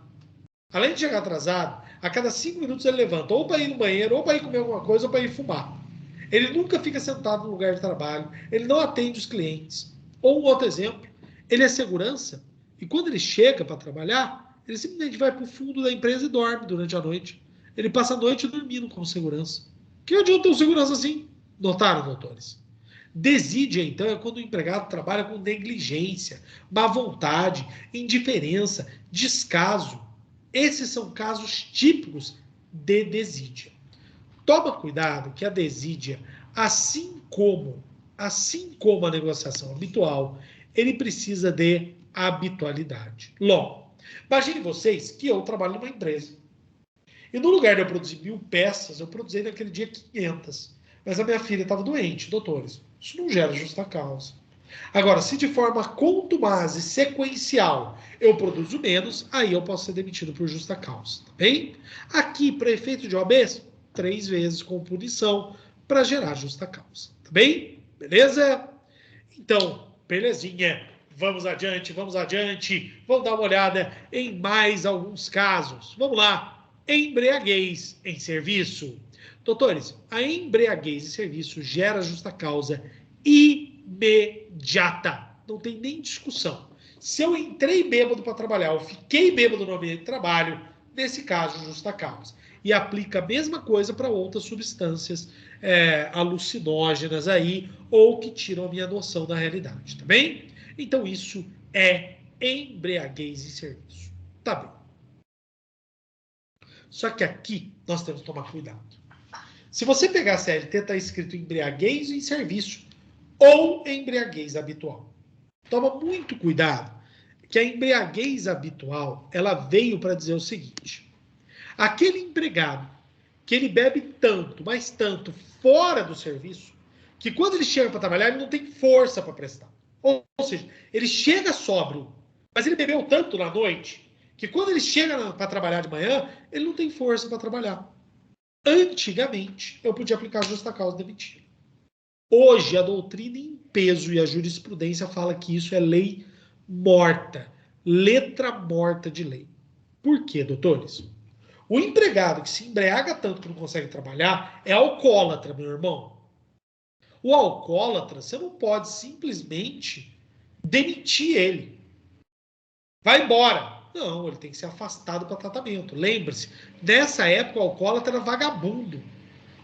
Além de chegar atrasado, a cada 5 minutos ele levanta ou para ir no banheiro, ou para ir comer alguma coisa, ou para ir fumar. Ele nunca fica sentado no lugar de trabalho. Ele não atende os clientes. Ou um outro exemplo, ele é segurança. E quando ele chega para trabalhar, ele simplesmente vai para o fundo da empresa e dorme durante a noite. Ele passa a noite dormindo como segurança. Que adianta ter um segurança assim? Notaram, doutores? Desídia, então, é quando o empregado trabalha com negligência, má vontade, indiferença, descaso. Esses são casos típicos de desídia. Toma cuidado que a desídia, assim como a negociação habitual, ele precisa de habitualidade. Logo, imagine vocês que eu trabalho numa empresa. E no lugar de eu produzir 1.000 peças, eu produzi naquele dia 500. Mas a minha filha estava doente, doutores. Isso não gera justa causa. Agora, se de forma contumaz e sequencial eu produzo menos, aí eu posso ser demitido por justa causa. Tá bem? Aqui, para efeito de OAB, 3 vezes com punição para gerar justa causa. Tá bem? Beleza? Então, belezinha. Vamos adiante, vamos adiante. Vamos dar uma olhada em mais alguns casos. Vamos lá. Embriaguez em serviço. Doutores, a embriaguez em serviço gera justa causa imediata. Não tem nem discussão. Se eu entrei bêbado para trabalhar, ou fiquei bêbado no ambiente de trabalho, nesse caso, justa causa. E aplica a mesma coisa para outras substâncias alucinógenas aí, ou que tiram a minha noção da realidade, tá bem? Então, isso é embriaguez em serviço. Tá bem. Só que aqui nós temos que tomar cuidado. Se você pegar a CLT, está escrito embriaguez em serviço ou embriaguez habitual. Toma muito cuidado, que a embriaguez habitual, ela veio para dizer o seguinte: aquele empregado que ele bebe tanto, mas tanto, fora do serviço, que quando ele chega para trabalhar, ele não tem força para prestar. Ou seja, ele chega sóbrio, mas ele bebeu tanto na noite, que quando ele chega para trabalhar de manhã, ele não tem força para trabalhar. Antigamente, eu podia aplicar justa causa e demitir. Hoje, a doutrina em peso e a jurisprudência fala que isso é lei morta, letra morta de lei. Por quê, doutores? O empregado que se embriaga tanto que não consegue trabalhar é alcoólatra, meu irmão. O alcoólatra, você não pode simplesmente demitir ele. Vai embora. Não, ele tem que ser afastado para tratamento. Lembre-se, nessa época o alcoólatra era vagabundo.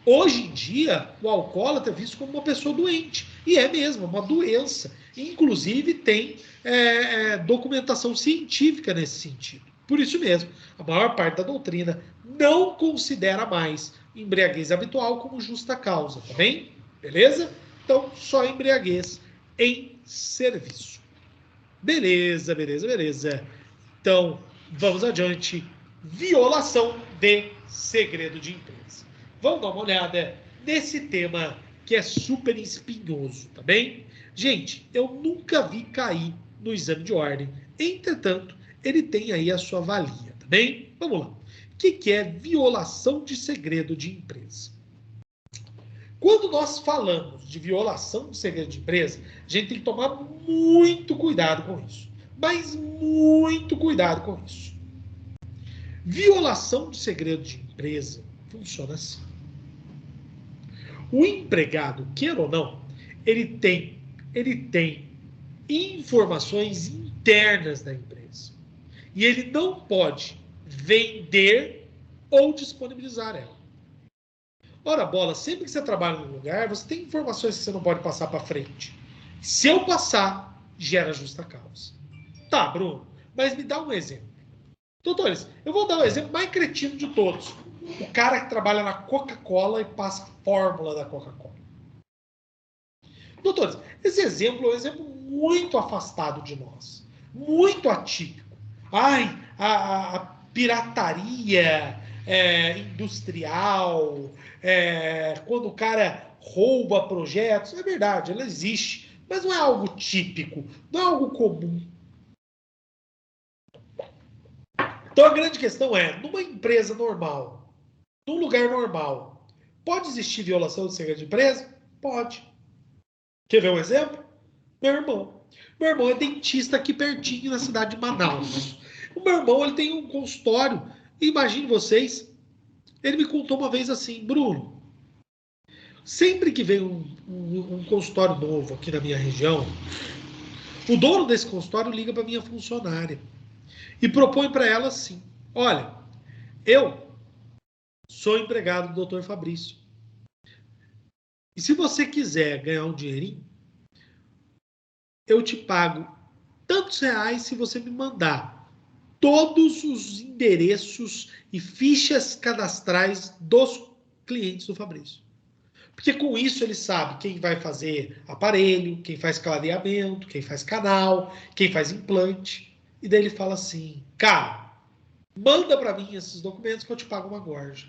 Hoje em dia, o alcoólatra é visto como uma pessoa doente. E é mesmo, uma doença Inclusive, tem documentação científica nesse sentido. Por isso mesmo, a maior parte da doutrina não considera mais embriaguez habitual como justa causa, tá bem? Beleza? Então, só embriaguez em serviço. Beleza, beleza, beleza. Então, vamos adiante. Violação de segredo de empresa. Vamos dar uma olhada nesse tema que é super espinhoso, tá bem? Gente, eu nunca vi cair no exame de ordem. Entretanto, ele tem aí a sua valia, tá bem? Vamos lá. O que é violação de segredo de empresa? Quando nós falamos de violação de segredo de empresa, a gente tem que tomar muito cuidado com isso. Mas muito cuidado com isso. Violação de segredo de empresa funciona assim. O empregado, queira ou não, ele tem informações internas da empresa. E ele não pode vender ou disponibilizar ela. Ora, bola, sempre que você trabalha num lugar, você tem informações que você não pode passar para frente. Se eu passar, gera justa causa. Tá, Bruno, mas me dá um exemplo. Doutores, eu vou dar o exemplo mais cretino de todos. O cara que trabalha na Coca-Cola e passa a fórmula da Coca-Cola. Doutores, esse exemplo é um exemplo muito afastado de nós. Muito atípico. Ai, a pirataria industrial, quando o cara rouba projetos, é verdade, ela existe, mas não é algo típico, não é algo comum. Então a grande questão é, numa empresa normal, num lugar normal, pode existir violação de segredo de empresa? Pode. Quer ver um exemplo? Meu irmão. Meu irmão é dentista aqui pertinho na cidade de Manaus. O meu irmão ele tem um consultório. Imagine vocês, ele me contou uma vez assim, Bruno, sempre que vem um consultório novo aqui na minha região, o dono desse consultório liga para minha funcionária e propõe para ela assim, olha, eu sou empregado do Dr. Fabrício. E se você quiser ganhar um dinheirinho, eu te pago tantos reais se você me mandar todos os endereços e fichas cadastrais dos clientes do Fabrício. Porque com isso ele sabe quem vai fazer aparelho, quem faz clareamento, quem faz canal, quem faz implante. E daí ele fala assim, cara, manda para mim esses documentos que eu te pago uma gorja.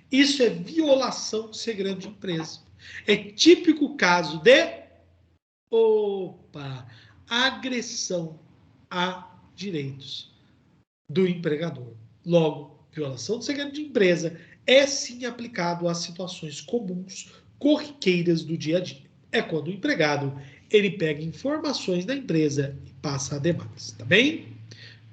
Isso é violação de segredo de empresa. É típico caso de agressão a direitos do empregador. Logo, violação de segredo de empresa é sim aplicado às situações comuns, corriqueiras do dia a dia. É quando o empregado ele pega informações da empresa e passa a demais, tá bem?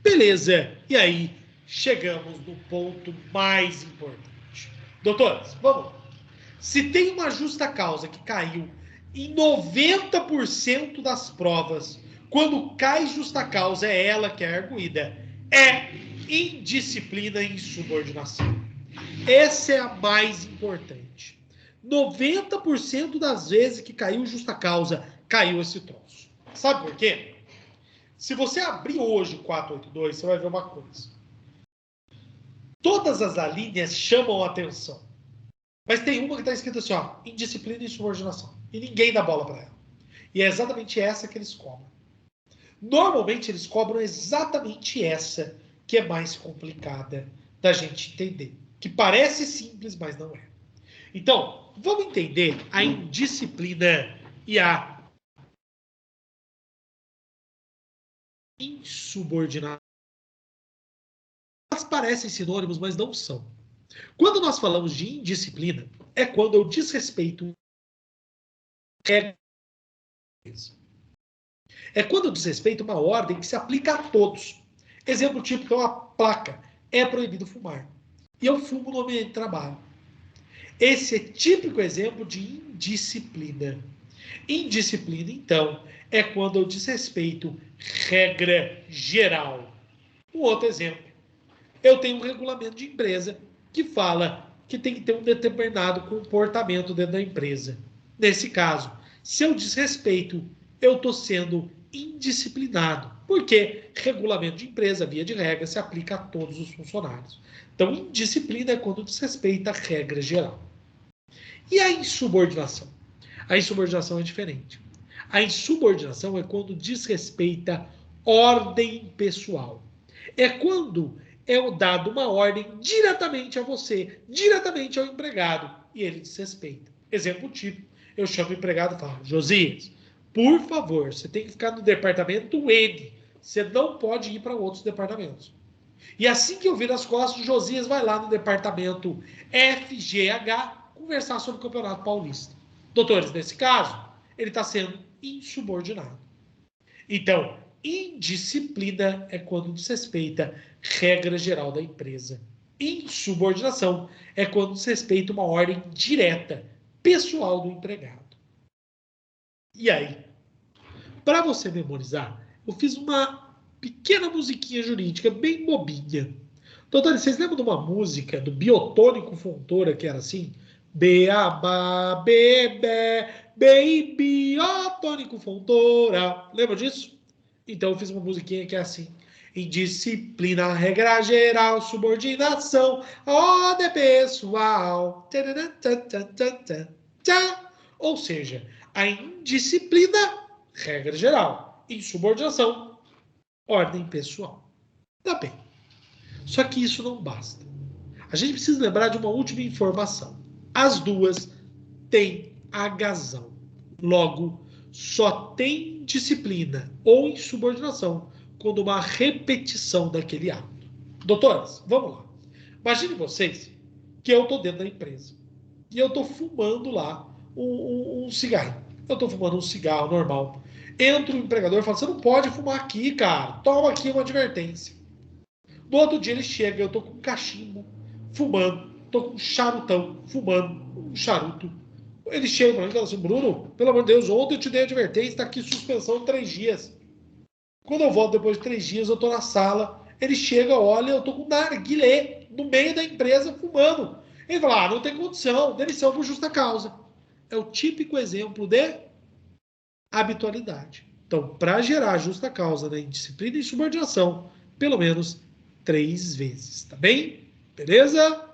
Beleza, e aí chegamos no ponto mais importante. Doutores, vamos lá. Se tem uma justa causa que caiu em 90% das provas, quando cai justa causa, é ela que é arguída. É indisciplina e insubordinação. Essa é a mais importante. 90% das vezes que caiu justa causa, caiu esse troço. Sabe por quê? Se você abrir hoje o 482, você vai ver uma coisa. Todas as alíneas chamam a atenção. Mas tem uma que está escrita assim, ó, indisciplina e insubordinação. E ninguém dá bola para ela. E é exatamente essa que eles cobram. Normalmente eles cobram exatamente essa que é mais complicada da gente entender. Que parece simples, mas não é. Então, vamos entender a indisciplina e a insubordinação. Elas parecem sinônimos, mas não são. Quando nós falamos de indisciplina, é quando eu desrespeito é quando eu desrespeito uma ordem que se aplica a todos. Exemplo típico é uma placa. É proibido fumar. E eu fumo no ambiente de trabalho. Esse é típico exemplo de indisciplina. Indisciplina, então, é quando eu desrespeito regra geral. Um outro exemplo. Eu tenho um regulamento de empresa que fala que tem que ter um determinado comportamento dentro da empresa. Nesse caso, Se eu desrespeito, eu estou sendo indisciplinado, porque regulamento de empresa, via de regra, se aplica a todos os funcionários. Então, indisciplina é quando desrespeita a regra geral. E a insubordinação? A insubordinação é diferente. A insubordinação é quando desrespeita ordem pessoal. É quando é dado uma ordem diretamente a você, diretamente ao empregado, e ele desrespeita. Exemplo típico, eu chamo o empregado e falo, Josias, por favor, você tem que ficar no departamento N, você não pode ir para outros departamentos. E assim que eu viro as costas, o Josias vai lá no departamento FGH conversar sobre o Campeonato Paulista. Doutores, nesse caso, ele está sendo insubordinado. Então, indisciplina é quando desrespeita regra geral da empresa. Insubordinação é quando desrespeita uma ordem direta, pessoal do empregado. E aí? Para você memorizar, eu fiz uma pequena musiquinha jurídica, bem bobinha. Doutores, vocês lembram de uma música do Biotônico Fontoura que era assim? Beabá, bebê, baby, Biotônico Fontoura. Lembra disso? Então eu fiz uma musiquinha que é assim. Indisciplina, regra geral, subordinação, ordem pessoal. Ou seja, a indisciplina, regra geral, insubordinação, ordem pessoal. Tá bem. Só que isso não basta. A gente precisa lembrar de uma última informação. As duas têm agazão. Logo, só tem disciplina ou insubordinação quando uma repetição daquele ato. Doutores, vamos lá. Imagine vocês que eu estou dentro da empresa e eu estou fumando lá um cigarro. Eu estou fumando um cigarro normal. Entra o empregador e fala, você não pode fumar aqui, cara. Toma aqui uma advertência. No outro dia ele chega, eu estou com um cachimbo, fumando. Estou com um charutão, fumando um charuto. Ele chega para mim e fala assim, Bruno, pelo amor de Deus, ontem eu te dei advertência, está aqui suspensão de 3 dias. Quando eu volto depois de 3 dias, eu estou na sala, ele chega, olha, eu estou com um narguilé no meio da empresa fumando. Ele fala, não tem condição, demissão por justa causa. É o típico exemplo de habitualidade. Então, para gerar justa causa na indisciplina e insubordinação, pelo menos 3 vezes, tá bem? Beleza?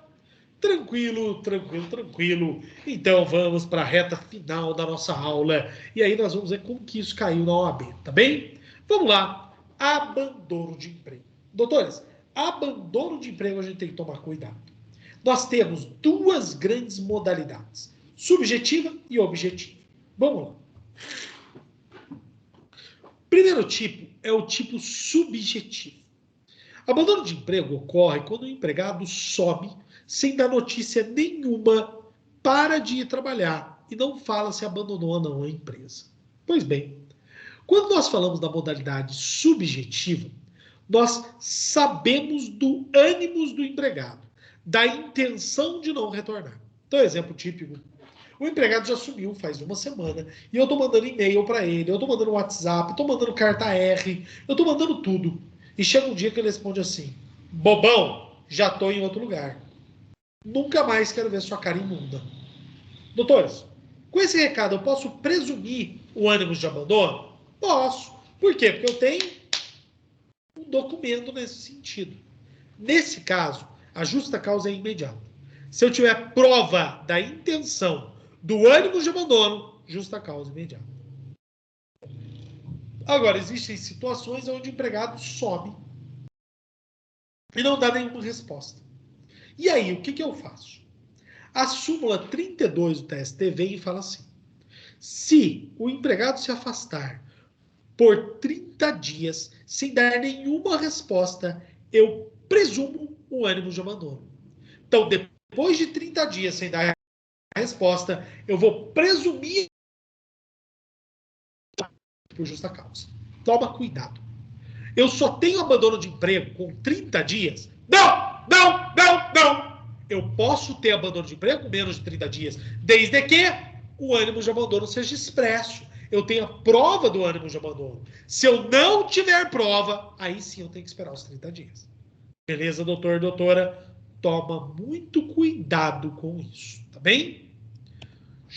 Tranquilo, tranquilo, tranquilo. Então, vamos para a reta final da nossa aula. E aí nós vamos ver como que isso caiu na OAB, tá bem? Vamos lá. Abandono de emprego. Doutores, abandono de emprego a gente tem que tomar cuidado. Nós temos 2 grandes modalidades, subjetiva e objetiva. Vamos lá. Primeiro tipo é o tipo subjetivo. Abandono de emprego ocorre quando o empregado some sem dar notícia nenhuma, para de ir trabalhar e não fala se abandonou ou não a empresa. Pois bem, quando nós falamos da modalidade subjetiva, nós sabemos do ânimos do empregado, da intenção de não retornar. Então, exemplo típico. O empregado já sumiu faz 1 semana e eu estou mandando e-mail para ele, eu estou mandando WhatsApp, estou mandando carta R, eu estou mandando tudo. E chega um dia que ele responde assim, bobão, já estou em outro lugar. Nunca mais quero ver sua cara imunda. Doutores, com esse recado eu posso presumir o ânimo de abandono? Posso. Por quê? Porque eu tenho um documento nesse sentido. Nesse caso, a justa causa é imediata. Se eu tiver prova da intenção do ânimo de abandono, justa causa imediata. Agora, existem situações onde o empregado some e não dá nenhuma resposta. E aí, o que eu faço? A súmula 32 do TST vem e fala assim, se o empregado se afastar por 30 dias sem dar nenhuma resposta, eu presumo o ânimo de abandono. Então, depois de 30 dias sem dar resposta, eu vou presumir por justa causa. Toma cuidado. Eu só tenho abandono de emprego com 30 dias? Não! Eu posso ter abandono de emprego com menos de 30 dias, desde que o ânimo de abandono seja expresso. Eu tenho a prova do ânimo de abandono. Se eu não tiver prova, aí sim eu tenho que esperar os 30 dias. Beleza, doutor, doutora? Toma muito cuidado com isso, tá bem?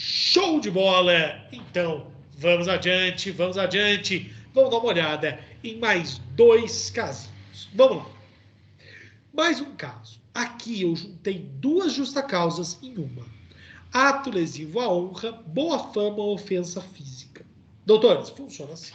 Show de bola! Então, vamos adiante, vamos adiante. Vamos dar uma olhada em mais 2 casinhos. Vamos lá. Mais um caso. Aqui eu juntei 2 justacausas em uma. Ato lesivo à honra, boa fama ou ofensa física. Doutores, funciona assim.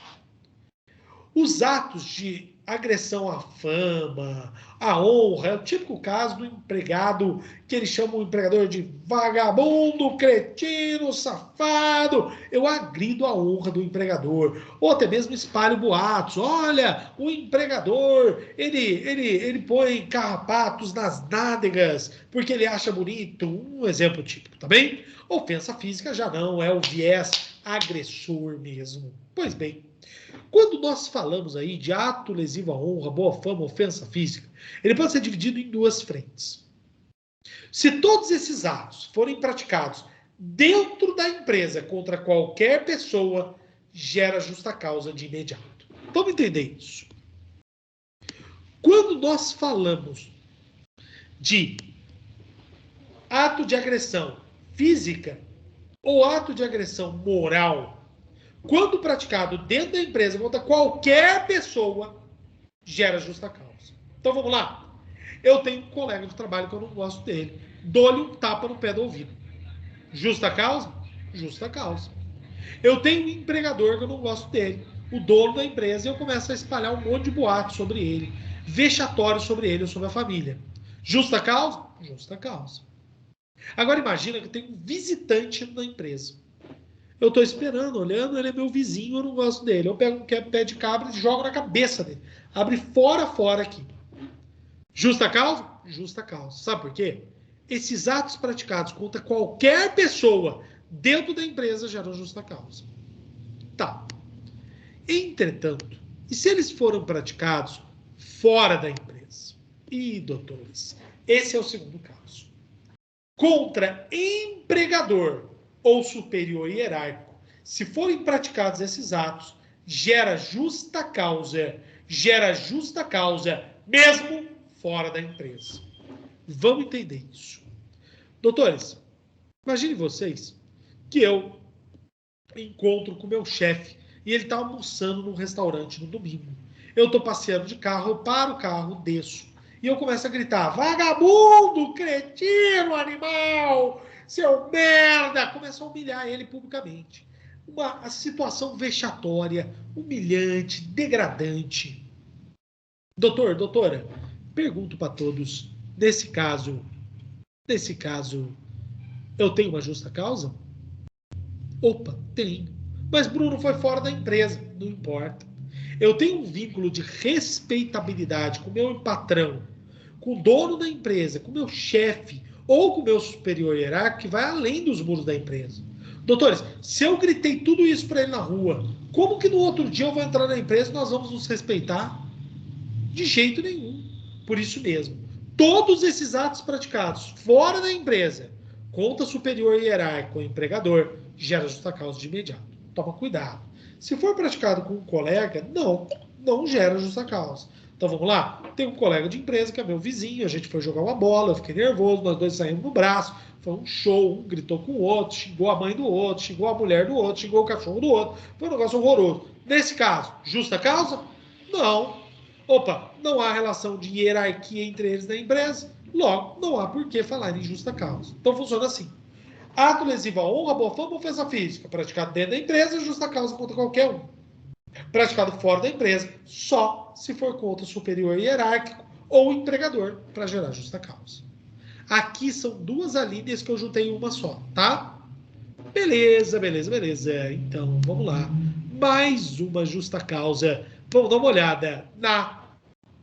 Os atos de agressão à fama, à honra, é o típico caso do empregado que eles chamam o empregador de vagabundo, cretino, safado. Eu agrido a honra do empregador. Ou até mesmo espalho boatos. Olha, o empregador, ele põe carrapatos nas nádegas porque ele acha bonito. Um exemplo típico, tá bem? Ofensa física já não, é o viés agressor mesmo. Pois bem, quando nós falamos aí de ato lesivo à honra, boa fama, ofensa física, ele pode ser dividido em 2 frentes. Se todos esses atos forem praticados dentro da empresa contra qualquer pessoa, gera justa causa de imediato. Vamos entender isso. Quando nós falamos de ato de agressão física ou ato de agressão moral, quando praticado dentro da empresa contra qualquer pessoa, gera justa causa. Então vamos lá. Eu tenho um colega de trabalho que eu não gosto dele. Dou-lhe um tapa no pé do ouvido. Justa causa? Justa causa. Eu tenho um empregador que eu não gosto dele. O dono da empresa, e eu começo a espalhar um monte de boatos sobre ele. Vexatório sobre ele ou sobre a família. Justa causa? Justa causa. Agora imagina que tem um visitante na empresa. Eu estou esperando, olhando, ele é meu vizinho, eu não gosto dele. Eu pego um pé de cabra e jogo na cabeça dele. Abre fora aqui. Justa causa? Justa causa. Sabe por quê? Esses atos praticados contra qualquer pessoa dentro da empresa geram justa causa. Tá. Entretanto, e se eles foram praticados fora da empresa? Ih, doutores, esse é o segundo caso. Contra empregador ou superior hierárquico, se forem praticados esses atos, gera justa causa mesmo fora da empresa. Vamos entender isso. Doutores, imagine vocês que eu encontro com o meu chefe e ele está almoçando num restaurante no domingo. Eu estou passeando de carro, eu paro o carro, desço e eu começo a gritar: vagabundo, cretino, animal, seu merda! Começo a humilhar ele publicamente. Uma situação vexatória, humilhante, degradante. Doutora, pergunto para todos, nesse caso, eu tenho uma justa causa? Opa, tenho. Mas Bruno foi fora da empresa, não importa. Eu tenho um vínculo de respeitabilidade com o meu patrão, com o dono da empresa, com o meu chefe, ou com o meu superior hierárquico que vai além dos muros da empresa. Doutores, se eu gritei tudo isso para ele na rua, como que no outro dia eu vou entrar na empresa e nós vamos nos respeitar? De jeito nenhum. Por isso mesmo, todos esses atos praticados fora da empresa, contra superior hierárquico ou empregador, gera justa causa de imediato. Toma cuidado. Se for praticado com um colega, não gera justa causa. Então vamos lá, tem um colega de empresa que é meu vizinho, a gente foi jogar uma bola, eu fiquei nervoso, nós dois saímos no braço, foi um show, um gritou com o outro, xingou a mãe do outro, xingou a mulher do outro, xingou o cachorro do outro, foi um negócio horroroso. Nesse caso, justa causa? Não. Opa, não há relação de hierarquia entre eles na empresa, logo, não há por que falar em justa causa. Então funciona assim. Ato lesivo à honra, boa fama ou ofensa física, praticado dentro da empresa, justa causa contra qualquer um. Praticado fora da empresa, só se for contra o superior hierárquico ou empregador, para gerar justa causa. Aqui são 2 alíneas que eu juntei em uma só, tá? Beleza. Então, vamos lá. Mais uma justa causa. Vamos dar uma olhada na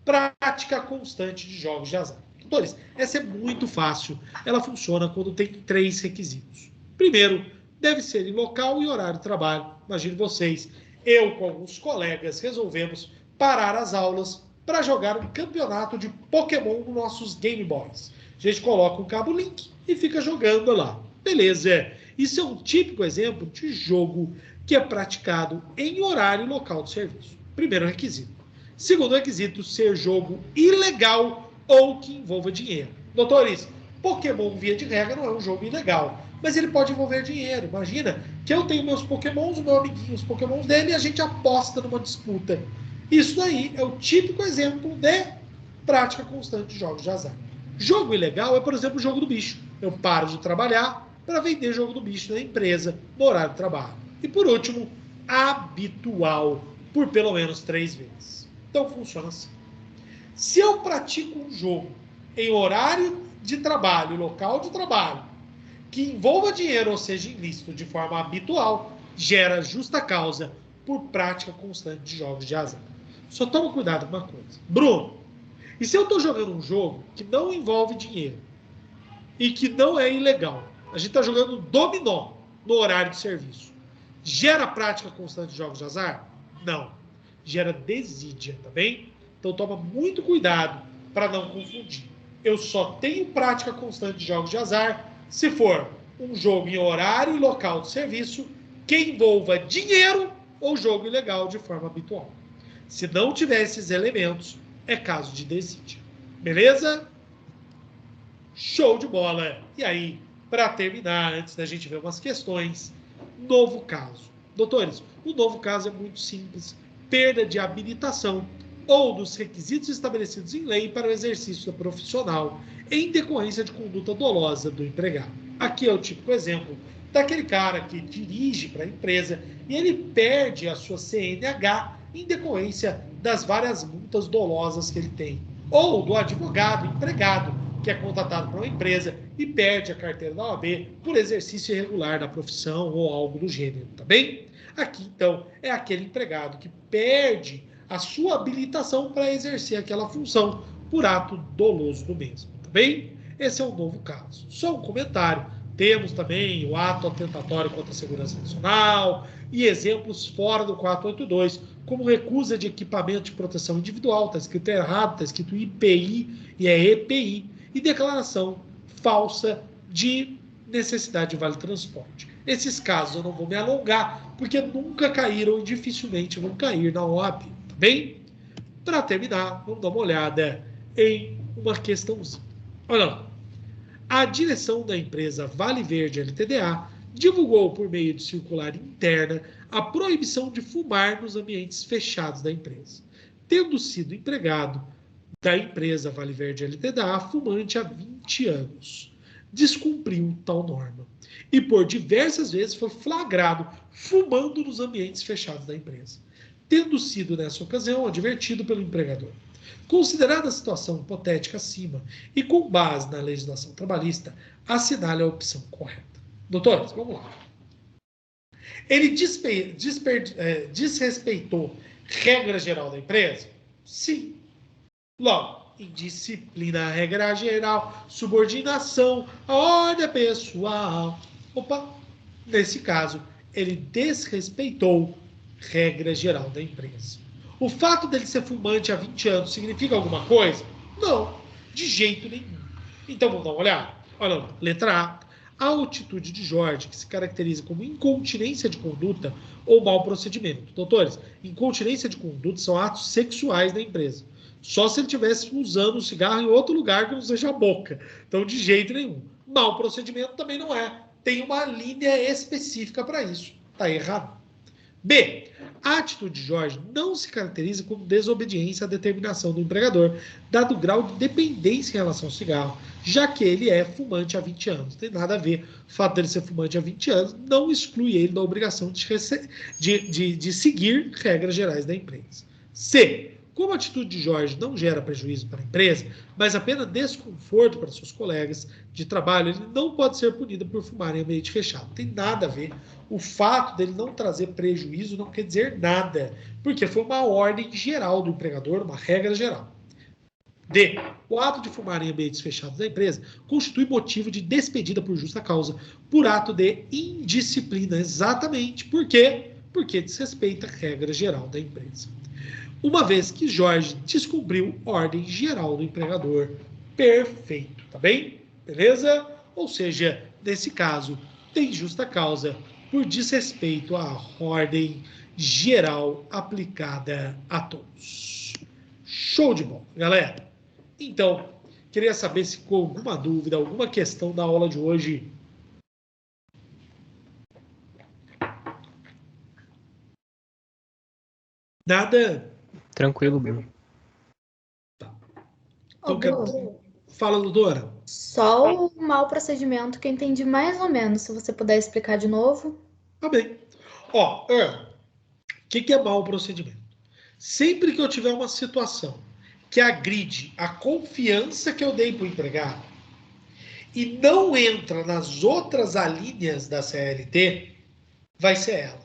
prática constante de jogos de azar. Doutores, essa é muito fácil. Ela funciona quando tem 3 requisitos. Primeiro, deve ser em local e horário de trabalho. Imagine vocês, eu com alguns colegas resolvemos parar as aulas para jogar um campeonato de Pokémon nos nossos Game Boys. A gente coloca um cabo link e fica jogando lá. Beleza. Isso é um típico exemplo de jogo que é praticado em horário e local de serviço. Primeiro requisito. Segundo requisito, ser jogo ilegal ou que envolva dinheiro. Doutores, Pokémon, via de regra, não é um jogo ilegal. mas ele pode envolver dinheiro. Imagina que eu tenho meus pokémons, o meu amiguinho, os pokémons dele, e a gente aposta numa disputa. Isso daí é o típico exemplo de prática constante de jogos de azar. Jogo ilegal é, por exemplo, o jogo do bicho. Eu paro de trabalhar para vender jogo do bicho na empresa, no horário de trabalho. E por último, habitual, por pelo menos 3 vezes. Então funciona assim. Se eu pratico um jogo em horário de trabalho, local de trabalho, que envolva dinheiro, ou seja, ilícito, de forma habitual, gera justa causa por prática constante de jogos de azar. Só toma cuidado com uma coisa. Bruno, e se eu estou jogando um jogo que não envolve dinheiro e que não é ilegal? A gente está jogando dominó no horário de serviço. Gera prática constante de jogos de azar? Não. Gera desídia, tá bem? Então toma muito cuidado para não confundir. Eu só tenho prática constante de jogos de azar se for um jogo em horário e local de serviço que envolva dinheiro ou jogo ilegal de forma habitual. Se não tiver esses elementos, é caso de desídia. Beleza? Show de bola! E aí, para terminar, antes da gente ver umas questões, novo caso. Doutores, o novo caso é muito simples. Perda de habilitação ou dos requisitos estabelecidos em lei para o exercício profissional em decorrência de conduta dolosa do empregado. Aqui é o típico exemplo daquele cara que dirige para a empresa e ele perde a sua CNH em decorrência das várias multas dolosas que ele tem. Ou do advogado empregado que é contratado por uma empresa e perde a carteira da OAB por exercício irregular da profissão ou algo do gênero, tá bem? Aqui, então, é aquele empregado que perde a sua habilitação para exercer aquela função por ato doloso do mesmo, tá bem? Esse é um novo caso. Só um comentário. Temos também o ato atentatório contra a segurança nacional e exemplos fora do 482, como recusa de equipamento de proteção individual, está escrito errado, está escrito IPI e é EPI, e declaração falsa de necessidade de vale-transporte. Esses casos eu não vou me alongar, porque nunca caíram e dificilmente vão cair na OAB, tá bem? Para terminar, vamos dar uma olhada em uma questãozinha. Olha lá. A direção da empresa Vale Verde LTDA divulgou por meio de circular interna a proibição de fumar nos ambientes fechados da empresa, tendo sido empregado da empresa Vale Verde LTDA fumante há 20 anos. Descumpriu tal norma e por diversas vezes foi flagrado fumando nos ambientes fechados da empresa, tendo sido nessa ocasião advertido pelo empregador. Considerada a situação hipotética acima e com base na legislação trabalhista, assinale a opção correta. Doutores, vamos lá. Ele desrespeitou regra geral da empresa? Sim. Logo, indisciplina, regra geral, subordinação, a ordem pessoal. Opa, nesse caso, ele desrespeitou regra geral da empresa. O fato dele ser fumante há 20 anos significa alguma coisa? Não, de jeito nenhum. Então vamos dar uma olhada? Olha lá, letra A. A atitude de Jorge, que se caracteriza como incontinência de conduta ou mau procedimento. Doutores, incontinência de conduta são atos sexuais da empresa. Só se ele estivesse usando o cigarro em outro lugar que não seja a boca. Então, de jeito nenhum. Mau procedimento também não é. Tem uma linha específica para isso. Está errado. B. A atitude de Jorge não se caracteriza como desobediência à determinação do empregador, dado o grau de dependência em relação ao cigarro, já que ele é fumante há 20 anos. Não tem nada a ver. O fato dele ser fumante há 20 anos não exclui ele da obrigação de seguir regras gerais da empresa. C. Como a atitude de Jorge não gera prejuízo para a empresa, mas apenas desconforto para seus colegas de trabalho, ele não pode ser punido por fumar em ambiente fechado. Não tem nada a ver. O fato dele não trazer prejuízo não quer dizer nada, porque foi uma ordem geral do empregador, uma regra geral. D. O ato de fumar em ambientes fechados da empresa constitui motivo de despedida por justa causa, por ato de indisciplina. Exatamente. Por quê? Porque desrespeita a regra geral da empresa. Uma vez que Jorge descumpriu ordem geral do empregador. Perfeito, tá bem? Beleza? Ou seja, nesse caso, tem justa causa por desrespeito à ordem geral aplicada a todos. Show de bola, galera. Então, queria saber se com alguma dúvida, alguma questão da aula de hoje Nada... Tranquilo, Bruno. Então, fala, doutora. Só o mau procedimento que eu entendi mais ou menos. Se você puder explicar de novo. Tá bem. Ó, o que é mau procedimento? Sempre que eu tiver uma situação que agride a confiança que eu dei para o empregado e não entra nas outras alíneas da CLT, vai ser ela.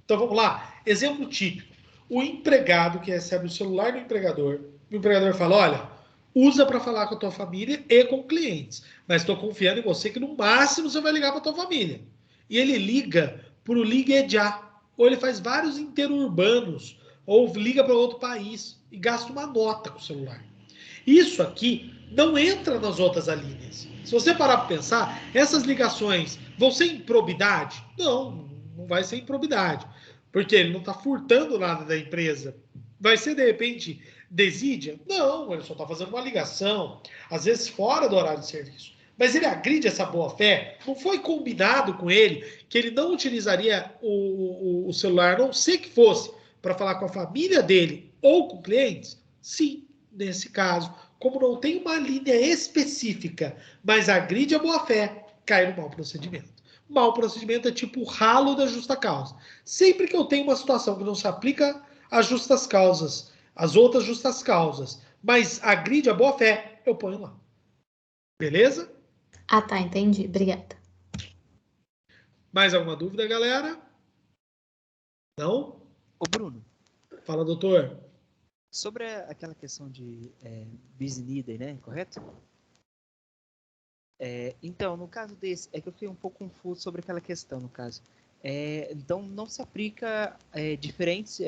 Então vamos lá. Exemplo típico. O empregado que recebe o celular do empregador, o empregador fala, olha, usa para falar com a tua família e com clientes, mas estou confiando em você que no máximo você vai ligar para a tua família. E ele liga para o Ligue Já, ou ele faz vários interurbanos, ou liga para outro país e gasta uma nota com o celular. Isso aqui não entra nas outras alíneas. Se você parar para pensar, essas ligações vão ser improbidade? Não, não vai ser improbidade, porque ele não está furtando nada da empresa. Vai ser, de repente, desídia? Não, ele só está fazendo uma ligação, às vezes fora do horário de serviço. Mas ele agride essa boa-fé? Não foi combinado com ele que ele não utilizaria o celular, a não ser que fosse para falar com a família dele ou com clientes? Sim, nesse caso. Como não tem uma linha específica, mas agride a boa-fé, cai no mau procedimento. Mau procedimento é tipo o ralo da justa causa. Sempre que eu tenho uma situação que não se aplica às justas causas, às outras justas causas, mas agride a boa-fé, eu ponho lá. Beleza? Ah, tá, entendi. Obrigada. Mais alguma dúvida, galera? Não? Ô, Bruno. Fala, doutor. Sobre aquela questão de bis in idem, né? Correto? Então, no caso desse, é que eu fiquei um pouco confuso sobre aquela questão, no caso. Então, não se aplica diferentes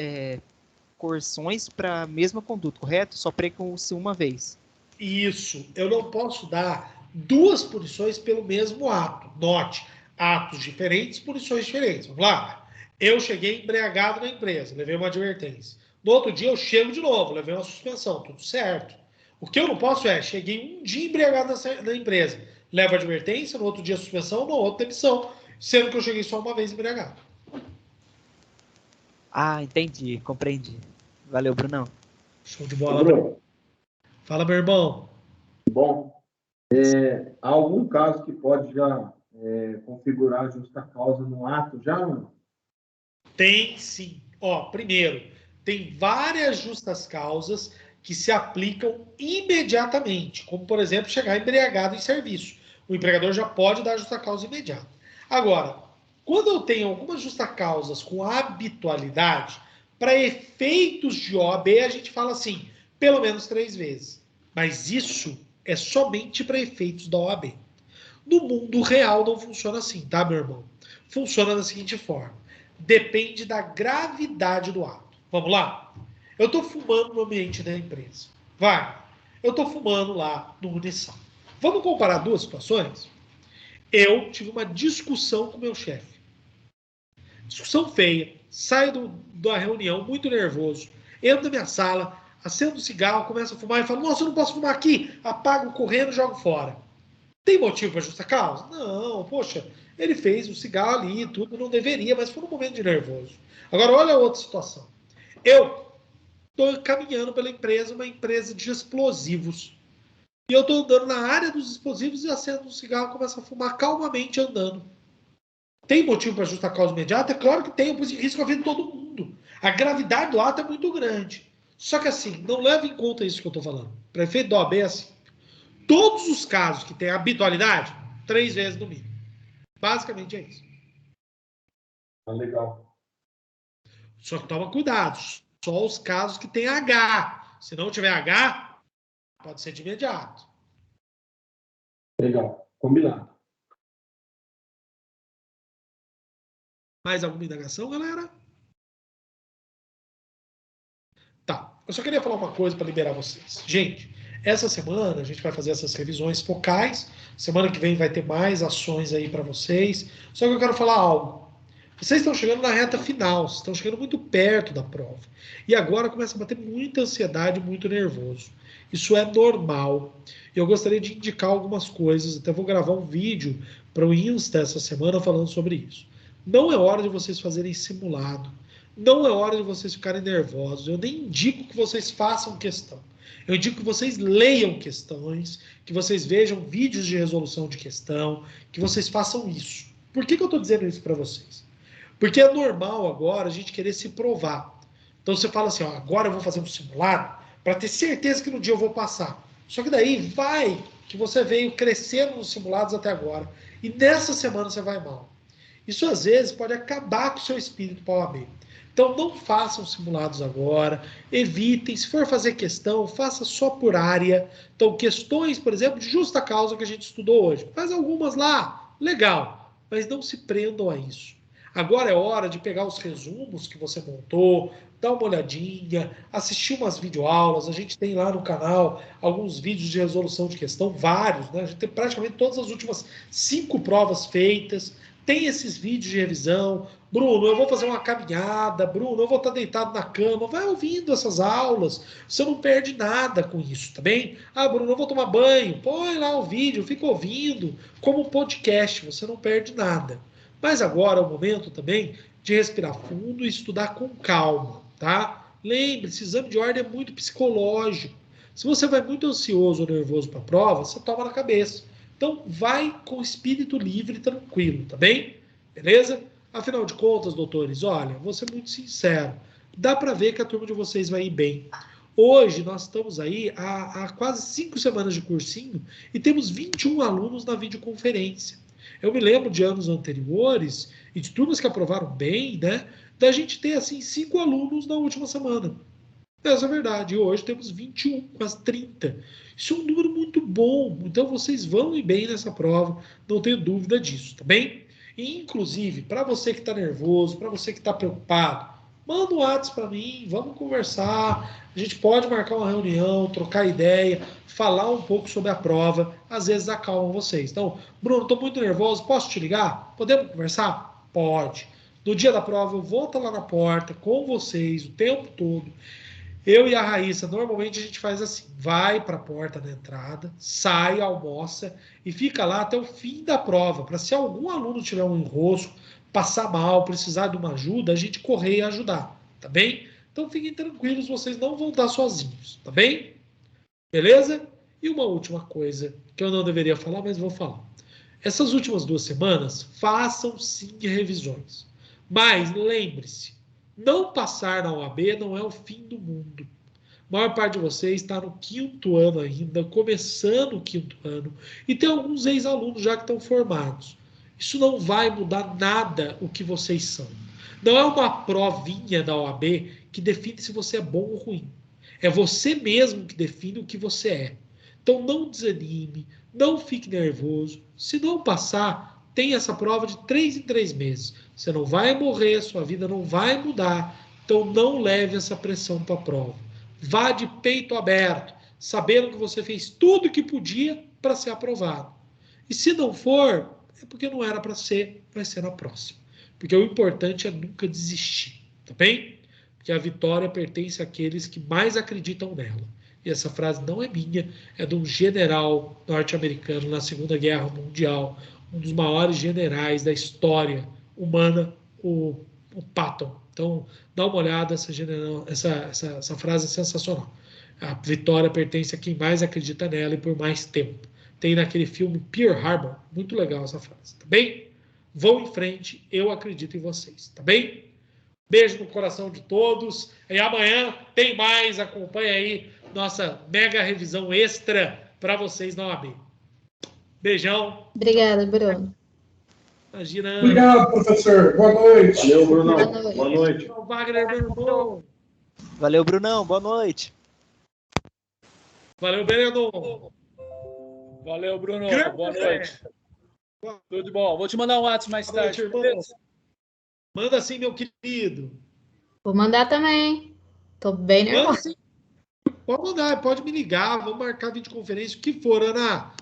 coerções para a mesma conduta, correto? Só aplicam-se uma vez. Isso. Eu não posso dar duas punições pelo mesmo ato. Note, atos diferentes, punições diferentes. Vamos lá. Eu cheguei embriagado na empresa, levei uma advertência. No outro dia eu chego de novo, levei uma suspensão, tudo certo. O que eu não posso cheguei um dia embriagado na empresa, levo advertência, no outro dia suspensão, no outro demissão, sendo que eu cheguei só uma vez embriagado. Ah, entendi, compreendi. Valeu, Brunão. Show de bola, Bruno. Fala, meu irmão. Bom, há algum caso que pode já configurar a justa causa no ato já ou não? Tem sim. Primeiro, tem várias justas causas que se aplicam imediatamente, como, por exemplo, chegar embriagado em serviço. O empregador já pode dar justa causa imediata. Agora, quando eu tenho algumas justas causas com habitualidade, para efeitos de OAB, a gente fala assim, pelo menos 3 vezes. Mas isso é somente para efeitos da OAB. No mundo real não funciona assim, tá, meu irmão? Funciona da seguinte forma. Depende da gravidade do ato. Vamos lá? Eu estou fumando no ambiente da empresa. Eu estou fumando lá no Unissal. Vamos comparar duas situações? Eu tive uma discussão com o meu chefe. Discussão feia. Saio da reunião muito nervoso. Entro na minha sala, acendo um cigarro, começo a fumar e falo, nossa, eu não posso fumar aqui. Apago correndo e jogo fora. Tem motivo para justa causa? Não, poxa, ele fez o cigarro ali e tudo, não deveria, mas foi um momento de nervoso. Agora, olha a outra situação. Eu estou caminhando pela empresa, uma empresa de explosivos. E eu estou andando na área dos explosivos e acendo um cigarro e começo a fumar calmamente andando. Tem motivo para justa causa imediata? É claro que tem, eu pus em risco a vida de todo mundo. A gravidade do ato é muito grande. Só que assim, não leva em conta isso que eu estou falando. Para efeito da OAB é assim. Todos os casos que têm habitualidade, 3 vezes no mínimo. Basicamente é isso. Legal. Só que toma cuidado. Só os casos que têm H. Se não tiver H, pode ser de imediato. Legal. Combinado. Mais alguma indagação, galera? Tá. Eu só queria falar uma coisa para liberar vocês. Gente, essa semana a gente vai fazer essas revisões focais. Semana que vem vai ter mais ações aí para vocês. Só que eu quero falar algo. Vocês estão chegando na reta final, estão chegando muito perto da prova. E agora começa a bater muita ansiedade, muito nervoso. Isso é normal. Eu gostaria de indicar algumas coisas, até vou gravar um vídeo para o Insta essa semana falando sobre isso. Não é hora de vocês fazerem simulado. Não é hora de vocês ficarem nervosos. Eu nem indico que vocês façam questão. Eu indico que vocês leiam questões, que vocês vejam vídeos de resolução de questão, que vocês façam isso. Por que eu estou dizendo isso para vocês? Porque é normal agora a gente querer se provar. Então você fala assim, ó, agora eu vou fazer um simulado para ter certeza que no dia eu vou passar. Só que daí vai que você veio crescendo nos simulados até agora e nessa semana você vai mal. Isso às vezes pode acabar com o seu espírito para o OAB. Então não façam simulados agora, evitem, se for fazer questão, faça só por área. Então questões, por exemplo, de justa causa que a gente estudou hoje. Faz algumas lá, legal, mas não se prendam a isso. Agora é hora de pegar os resumos que você montou, dar uma olhadinha, assistir umas videoaulas. A gente tem lá no canal alguns vídeos de resolução de questão, vários, né? A gente tem praticamente todas as últimas 5 provas feitas. Tem esses vídeos de revisão. Bruno, eu vou fazer uma caminhada. Bruno, eu vou estar deitado na cama. Vai ouvindo essas aulas. Você não perde nada com isso, tá bem? Ah, Bruno, eu vou tomar banho. Põe lá o vídeo, fica ouvindo como um podcast. Você não perde nada. Mas agora é o momento também de respirar fundo e estudar com calma, tá? Lembre-se, exame de ordem é muito psicológico. Se você vai muito ansioso ou nervoso para a prova, você toma na cabeça. Então, vai com espírito livre e tranquilo, tá bem? Beleza? Afinal de contas, doutores, olha, vou ser muito sincero. Dá para ver que a turma de vocês vai ir bem. Hoje, nós estamos aí há quase 5 semanas de cursinho e temos 21 alunos na videoconferência. Eu me lembro de anos anteriores e de turmas que aprovaram bem, né? Da gente ter, assim, 5 alunos na última semana. Essa é a verdade. E hoje temos 21, quase 30. Isso é um número muito bom. Então, vocês vão ir bem nessa prova. Não tenho dúvida disso, tá bem? E, inclusive, para você que está nervoso, para você que está preocupado, manda um WhatsApp para mim, vamos conversar. A gente pode marcar uma reunião, trocar ideia, falar um pouco sobre a prova. Às vezes acalma vocês. Então, Bruno, estou muito nervoso, posso te ligar? Podemos conversar? Pode. No dia da prova, eu vou estar lá na porta com vocês o tempo todo. Eu e a Raíssa, normalmente a gente faz assim, vai para a porta da entrada, sai, almoça e fica lá até o fim da prova, para se algum aluno tiver um enrosco, passar mal, precisar de uma ajuda, a gente correr e ajudar, tá bem? Então fiquem tranquilos, vocês não vão estar sozinhos, tá bem? Beleza? E uma última coisa, que eu não deveria falar, mas vou falar. Essas últimas 2 semanas, façam sim revisões. Mas lembre-se, não passar na OAB não é o fim do mundo. A maior parte de vocês está no 5º ano ainda, começando o 5º ano, e tem alguns ex-alunos já que estão formados. Isso não vai mudar nada o que vocês são. Não é uma provinha da OAB que define se você é bom ou ruim. É você mesmo que define o que você é. Então não desanime, não fique nervoso. Se não passar, tem essa prova de 3 em 3 meses. Você não vai morrer, sua vida não vai mudar. Então não leve essa pressão para a prova. Vá de peito aberto, sabendo que você fez tudo o que podia para ser aprovado. E se não for, é porque não era para ser, vai ser na próxima. Porque o importante é nunca desistir, tá bem? Porque a vitória pertence àqueles que mais acreditam nela. E essa frase não é minha, é de um general norte-americano na Segunda Guerra Mundial, um dos maiores generais da história humana, o Patton. Então, dá uma olhada, essa frase é sensacional. A vitória pertence a quem mais acredita nela e por mais tempo. Tem naquele filme Pearl Harbor, muito legal essa frase, tá bem? Vão em frente, eu acredito em vocês, tá bem? Beijo no coração de todos. E amanhã tem mais, acompanha aí nossa mega revisão extra para vocês na OAB. Beijão. Obrigada, Bruno. Imagina. Obrigado, professor. Boa noite. Valeu, Brunão. Boa noite. Boa noite. Wagner, meu irmão. Valeu, Brunão. Boa noite. Valeu, Berenon. Valeu, Bruno. Grande Boa noite. Tudo de bom. Vou te mandar um WhatsApp mais Boa noite, tarde. irmão. Beleza? Manda assim, meu querido. Vou mandar também. Tô bem Manda nervosa. assim. Pode mandar, pode me ligar, vamos marcar videoconferência, o que for, Ana.